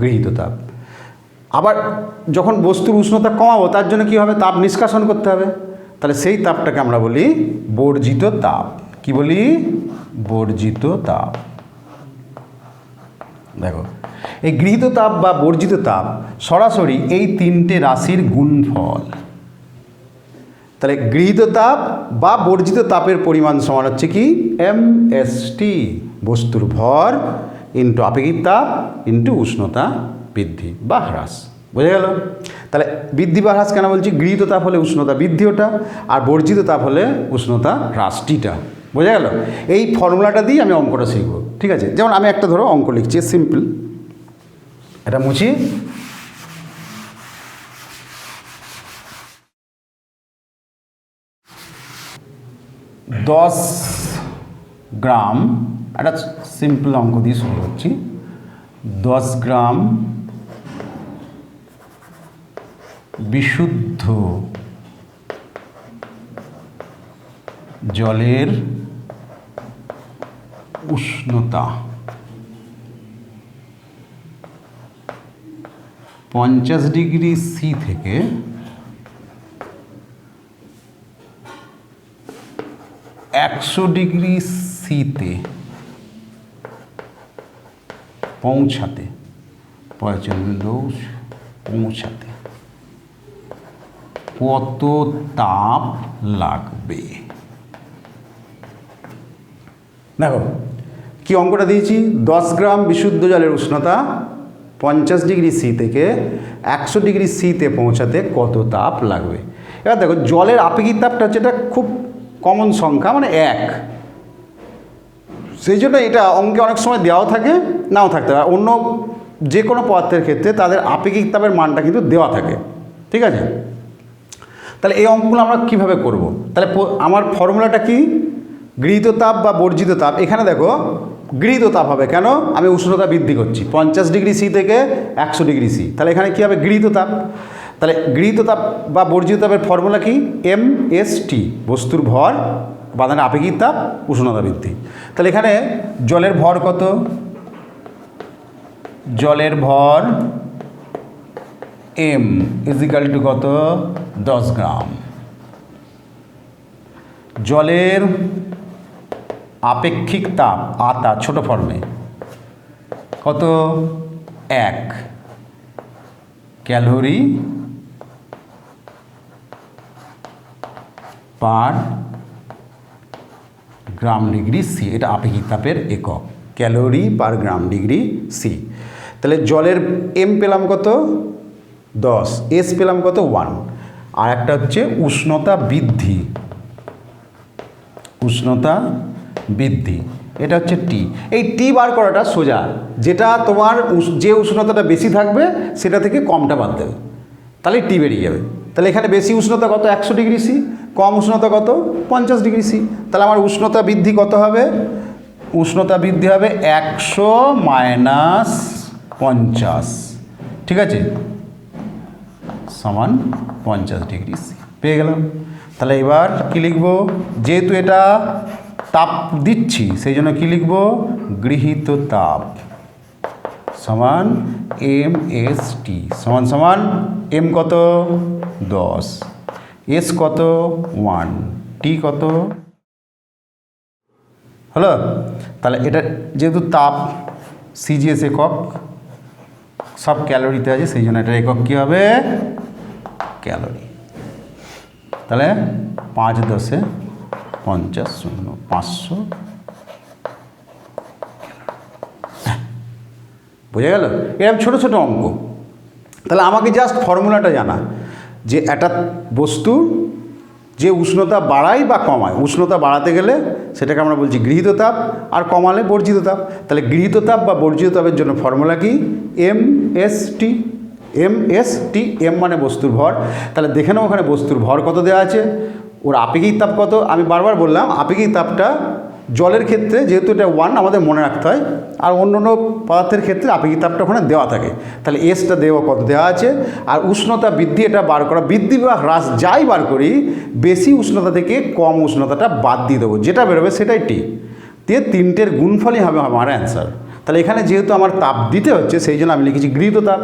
গৃহীত তাপ। আবার যখন বস্তুর উষ্ণতা কমাবো, তার জন্য কী হবে, তাপ নিষ্কাশন করতে হবে, তাহলে সেই তাপটাকে আমরা বলি বর্জিত তাপ। কি বলি, বর্জিত তাপ। দেখো, এই গৃহীত তাপ বা বর্জিত তাপ সরাসরি এই 3টে রাশির গুণফল। তাহলে গৃহীত তাপ বা বর্জিত তাপের পরিমাণ সমান হচ্ছে কি, এমএসটি, বস্তুর ভর ইন্টু আপেক্ষিক তাপ ইন্টু উষ্ণতা বৃদ্ধি বা হ্রাস। বোঝা গেল? তাহলে বৃদ্ধি বা হ্রাস কেন বলছি, গৃহীত তাপ হলে উষ্ণতা বৃদ্ধি ওটা, আর বর্জিত তাপ হলে উষ্ণতা হ্রাস টিটা। বোঝা গেল? এই ফর্মুলাটা দিয়ে আমি অঙ্কটা শিখব। ঠিক আছে, যেমন আমি একটা ধরো অঙ্ক লিখছি, সিম্পল, এটা মুছি। দশ গ্রাম, একটা সিম্পল অঙ্ক দিয়ে শুরু করছি। 10 গ্রাম বিশুদ্ধ জলের উষ্ণতা 50 ডিগ্রি সি থেকে 100 ডিগ্রি সিতে পৌঁছাতে, পৌঁছাতে কত তাপ লাগবে? দেখো কি অঙ্কটা দিয়েছি, 10 গ্রাম বিশুদ্ধ জলের উষ্ণতা 50 ডিগ্রি সি থেকে 100 ডিগ্রি সিতে পৌঁছাতে কত তাপ লাগবে। এবার দেখো, জলের আপেক্ষিক তাপটা হচ্ছে, এটা খুব কমন সংখ্যা, মানে 1। সেই জন্য এটা অঙ্কে অনেক সময় দেওয়াও থাকে, নাও থাকতে পারে। অন্য যে কোনো পদার্থের ক্ষেত্রে তাদের আপেক্ষিক তাপের মানটা কিন্তু দেওয়া থাকে। ঠিক আছে, তাহলে এই অঙ্কগুলো আমরা কীভাবে করব? তাহলে আমার ফর্মুলাটা কি, গৃহীত তাপ বা বর্জিত তাপ। এখানে দেখো গৃহীত তাপ হবে, কেন, আমি উষ্ণতা বৃদ্ধি করছি 50 ডিগ্রি সি থেকে 100 ডিগ্রি সি, তাহলে এখানে কী হবে, গৃহীত তাপ। তাহলে গৃহীত তাপ বা বর্জিত তাপের ফর্মুলা কি, এমএসটি, বস্তুর ভর উপাদানের আপেক্ষিক তাপ উষ্ণতা বৃদ্ধি। তাহলে এখানে জলের ভর কত, জলের ভর এম ইজিক্যাল টু কত, 10 গ্রাম। জলের আপেক্ষিক তাপ, আতা ছোট ফর্মে, কত, 1 calorie per gram degree C, এটা আপেক্ষিক তাপের একক, calorie per gram degree C. তাহলে জলের এম পেলাম কত, 10, এস পেলাম কত, 1, আর একটা হচ্ছে উষ্ণতা বৃদ্ধি, উষ্ণতা বৃদ্ধি, এটা হচ্ছে টি। এই টি বার করাটা সোজা, যেটা তোমার যে উষ্ণতাটা বেশি থাকবে সেটা থেকে কমটা বাদ দেবে, তাহলে টি বেরিয়ে যাবে। তাহলে এখানে বেশি উষ্ণতা কত, 100 ডিগ্রি সি, কম উষ্ণতা কত, 50 ডিগ্রি সি। তাহলে আমার উষ্ণতা বৃদ্ধি কত হবে, উষ্ণতা বৃদ্ধি হবে 100 মাইনাস 50, ঠিক আছে, সমান 50 ডিগ্রি সি, পেয়ে গেলাম। তাহলে এবার কী লিখব, যেহেতু এটা তাপ দিচ্ছি সেই জন্য কী লিখব, গৃহীত তাপ সমান এম এস টি সমান সমান এম কত 10, এস কত 1, টি কত হলো। তাহলে এটা যেহেতু তাপ সিজিএস একক, সব ক্যালোরিতে আছে, সেই জন্য এটার একক কী হবে ক্যালোরি। তাহলে 5 × 10 = 50 500। বোঝা গেল? এরকম ছোটো ছোটো অঙ্ক। তাহলে আমাকে জাস্ট ফর্মুলাটা জানা যে একটা বস্তুর যে উষ্ণতা বাড়ায় বা কমায়, উষ্ণতা বাড়াতে গেলে সেটাকে আমরা বলছি গৃহীত তাপ, আর কমালে বর্জিত তাপ। তাহলে গৃহীত তাপ বা বর্জিত তাপের জন্য ফর্মুলা কি এমএসটি। এমএসটি, এম মানে বস্তুর ভর। তাহলে দেখে নাও ওখানে বস্তুর ভর কত দেওয়া আছে, ওর আপেক্ষিক তাপ কত। আমি বারবার বললাম আপেক্ষিক তাপটা জলের ক্ষেত্রে যেহেতু এটা 1 আমাদের মনে রাখতে হয়, আর অন্য অন্য পদার্থের ক্ষেত্রে আপেক্ষিক তাপটা ওখানে দেওয়া থাকে। তাহলে এসটা দেওয়া কত দেওয়া আছে, আর উষ্ণতা বৃদ্ধি এটা বার করা, বৃদ্ধি বা হ্রাস যাই বার করি বেশি উষ্ণতা থেকে কম উষ্ণতাটা বাদ দিয়ে দেবো, যেটা বেরোবে সেটাই টি দিয়ে 3টের গুণফলই হবে আমার অ্যান্সার। তাহলে এখানে যেহেতু আমার তাপ দিতে হচ্ছে সেই জন্য আমি লিখেছি গৃহীত তাপ,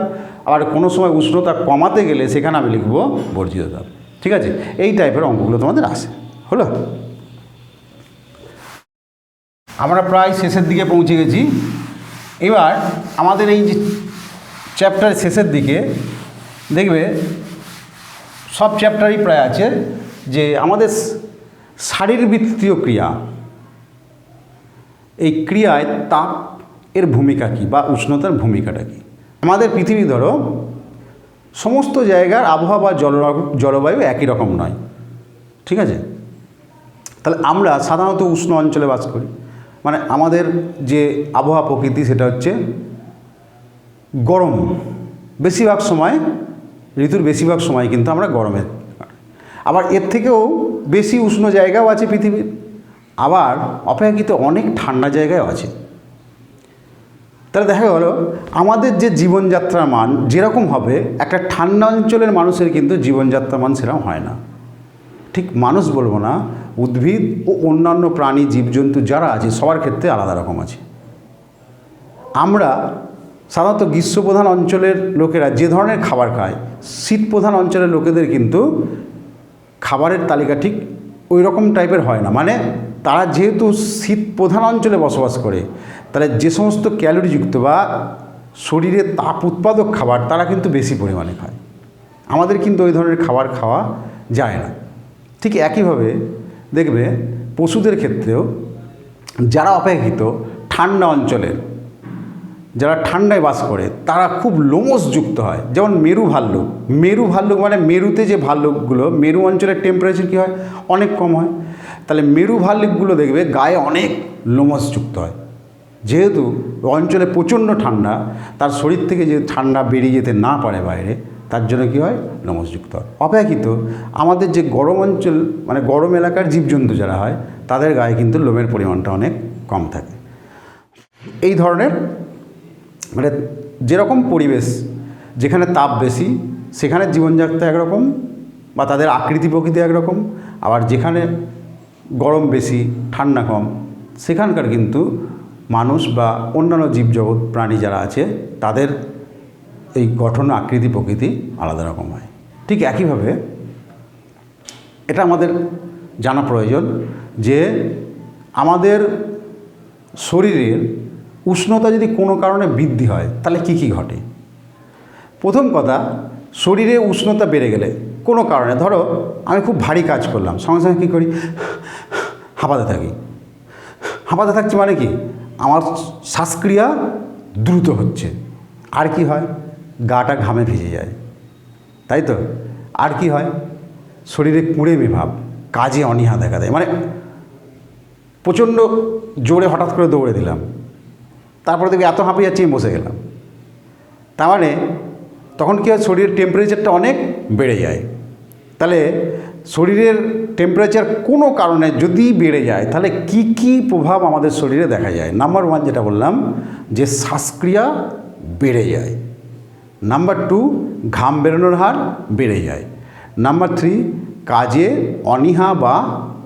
আবার কোনো সময় উষ্ণতা কমাতে গেলে সেখানে আমি লিখব বর্জিত তাপ। ঠিক আছে, এই টাইপের অঙ্কগুলো তোমাদের আসে। হলো, আমরা প্রায় শেষের দিকে পৌঁছে গেছি। এবার আমাদের এই যে চ্যাপ্টার শেষের দিকে দেখবে সব চ্যাপ্টারই প্রায় আছে যে আমাদের শারীরবৃত্তীয় ক্রিয়া, এই ক্রিয়ায় তাপ এর ভূমিকা কী বা উষ্ণতার ভূমিকাটা কী। আমাদের পৃথিবী ধরো সমস্ত জায়গার আবহাওয়া বা জলবায়ু একই রকম নয়, ঠিক আছে। তাহলে আমরা সাধারণত উষ্ণ অঞ্চলে বাস করি, মানে আমাদের যে আবহাওয়া প্রকৃতি সেটা হচ্ছে গরম, বেশিরভাগ সময় ঋতুর বেশিরভাগ সময় কিন্তু আমরা গরমে। আবার এর থেকেও বেশি উষ্ণ জায়গাও আছে পৃথিবীর, আবার অপেক্ষাকৃত অনেক ঠান্ডা জায়গাও আছে। তাহলে দেখা গেল আমাদের যে জীবনযাত্রার মান যেরকম হবে, একটা ঠান্ডা অঞ্চলের মানুষের কিন্তু জীবনযাত্রার মান সেরকম হয় না। ঠিক মানুষ বলবো না, উদ্ভিদ ও অন্যান্য প্রাণী জীবজন্তু যারা আছে সবার ক্ষেত্রে আলাদা রকম আছে। আমরা সাধারণত গ্রীষ্মপ্রধান অঞ্চলের লোকেরা যে ধরনের খাবার খায়, শীতপ্রধান অঞ্চলের লোকেদের কিন্তু খাবারের তালিকা ঠিক ওই রকম টাইপের হয় না। মানে তারা যেহেতু শীতপ্রধান অঞ্চলে বসবাস করে, তাহলে যে সমস্ত ক্যালোরিযুক্ত বা শরীরে তাপ উৎপাদক খাবার তারা কিন্তু বেশি পরিমাণে খায়। আমাদের কিন্তু ওই ধরনের খাবার খাওয়া যায় না। ঠিক একইভাবে দেখবে পশুদের ক্ষেত্রেও যারা অপেক্ষিত ঠান্ডা অঞ্চলের, যারা ঠান্ডায় বাস করে তারা খুব লোমশযুক্ত হয়। যেমন মেরু ভাল্লুক, মেরু ভাল্লুক মানে মেরুতে যে ভাল্লুকগুলো, মেরু অঞ্চলের টেম্পারেচার কী হয় অনেক কম হয়। তাহলে মেরু ভাল্লুকগুলো দেখবে গায়ে অনেক লোমশযুক্ত হয়। যেহেতু অঞ্চলে প্রচণ্ড ঠান্ডা, তার শরীর থেকে যে ঠান্ডা বেরিয়ে যেতে না পারে বাইরে, তার জন্য কী হয় লোমশযুক্ত হয়। অপেক্ষিত আমাদের যে গরম অঞ্চল মানে গরম এলাকার জীবজন্তু যারা হয় তাদের গায়ে কিন্তু লোমের পরিমাণটা অনেক কম থাকে। এই ধরনের মানে যেরকম পরিবেশ, যেখানে তাপ বেশি সেখানে জীবনযাত্রা একরকম বা তাদের আকৃতি প্রকৃতি একরকম, আবার যেখানে গরম বেশি ঠান্ডা কম সেখানকার কিন্তু মানুষ বা অন্যান্য জীবজগৎ প্রাণী যারা আছে তাদের এই গঠন আকৃতি প্রকৃতি আলাদা রকম হয়। ঠিক একইভাবে এটা আমাদের জানা প্রয়োজন যে আমাদের শরীরের উষ্ণতা যদি কোনো কারণে বৃদ্ধি হয় তাহলে কী কী ঘটে। প্রথম কথা, শরীরে উষ্ণতা বেড়ে গেলে কোনো কারণে, ধরো আমি খুব ভারী কাজ করলাম, সঙ্গে সঙ্গে কী করি হাঁপাতে থাকি। হাঁপাতে থাকছি মানে কি আমার শ্বাসক্রিয়া দ্রুত হচ্ছে। আর কি হয়, গাটা ঘামে ভিজে যায়, তাই তো। আর কি হয়, শরীরে কুঁড়েমি ভাব, কাজে অনীহা দেখা দেয়। মানে প্রচণ্ড জোরে হঠাৎ করে দৌড়ে দিলাম, তারপরে দেখি এত হাঁপিয়ে যাচ্ছি আমি বসে গেলাম। তার মানে তখন কী হয়, শরীরের টেম্পারেচারটা অনেক বেড়ে যায়। তাহলে শরীরের টেম্পারেচার কোনো কারণে যদি বেড়ে যায় তাহলে কি কি প্রভাব আমাদের শরীরে দেখা যায়। নাম্বার 1 যেটা বললাম যে শ্বাসক্রিয়া বেড়ে যায়। নাম্বার 2 ঘাম বেরোনোর হার বেড়ে যায়। নাম্বার 3 কাজে অনীহা বা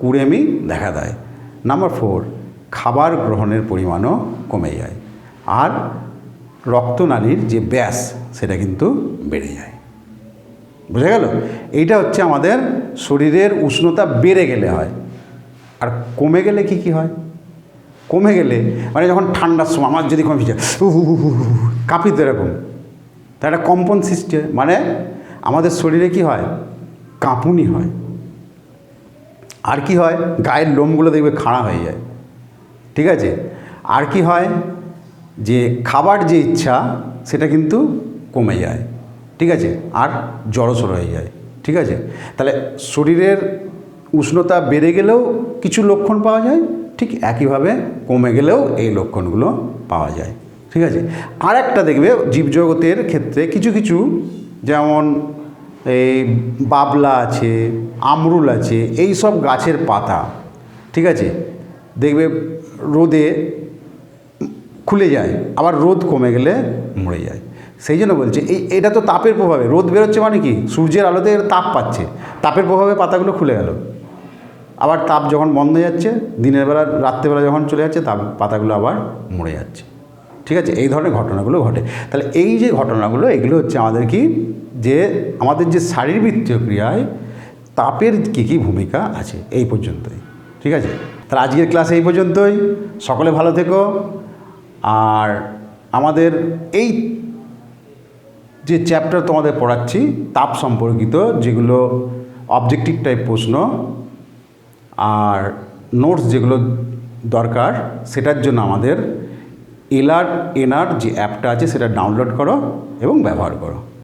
কুঁড়েমি দেখা দেয়। নাম্বার 4 খাবার গ্রহণের পরিমাণও কমে যায়। আর রক্তনালীর যে ব্যাস সেটা কিন্তু বেড়ে যায়। বুঝা গেল? এইটা হচ্ছে আমাদের শরীরের উষ্ণতা বেড়ে গেলে হয়। আর কমে গেলে কি কি হয়? কমে গেলে মানে যখন ঠান্ডার সময় আমার যদি কমে যায় কাঁপিতে এরকম, তা একটা কম্পন সৃষ্টি হয়, মানে আমাদের শরীরে কি হয়? কাঁপুনি হয়। আর কি হয়? গায়ের লোমগুলো দেখবে খাড়া হয়ে যায়। ঠিক আছে? আর কি হয়? যে খাবার যে ইচ্ছা সেটা কিন্তু কমে যায়। ঠিক আছে? আর জড়সড় হয়ে যায়। ঠিক আছে? তাহলে শরীরের উষ্ণতা বেড়ে গেলেও কিছু লক্ষণ পাওয়া যায়, ঠিক একইভাবে কমে গেলেও এই লক্ষণগুলো পাওয়া যায়। ঠিক আছে? আর একটা দেখবে জীবজগতের ক্ষেত্রে কিছু কিছু, যেমন এই বাবলা আছে, আমরুল আছে, এই সব গাছের পাতা, ঠিক আছে, দেখবে রোদে খুলে যায়, আবার রোদ কমে গেলে মরে যায়। সেই জন্য বলছে এটা তো তাপের প্রভাবে রোদ বেরোচ্ছে, মানে কি সূর্যের আলোতে এর তাপ পাচ্ছে, তাপের প্রভাবে পাতাগুলো খুলে গেল। আবার তাপ যখন বন্ধ হয়ে যাচ্ছে, দিনের বেলা রাত্রেবেলা যখন চলে যাচ্ছে, পাতাগুলো আবার মরে যাচ্ছে। ঠিক আছে? এই ধরনের ঘটনাগুলো ঘটে। তাহলে এই যে ঘটনাগুলো, এগুলো হচ্ছে আমাদের কি, যে আমাদের যে শারীরবৃত্তীয় ক্রিয়ায় তাপের কী কী ভূমিকা আছে, এই পর্যন্তই। ঠিক আছে? তাহলে আজকের ক্লাস এই পর্যন্তই। সকলে ভালো থেকো। আর আমাদের এই যে চ্যাপ্টার তোমাদের পড়াচ্ছি তাপ সম্পর্কিত, যেগুলো অবজেক্টিভ টাইপ প্রশ্ন আর নোটস যেগুলো দরকার, সেটার জন্য আমাদের LR NR যে অ্যাপটা আছে সেটা ডাউনলোড করো এবং ব্যবহার করো।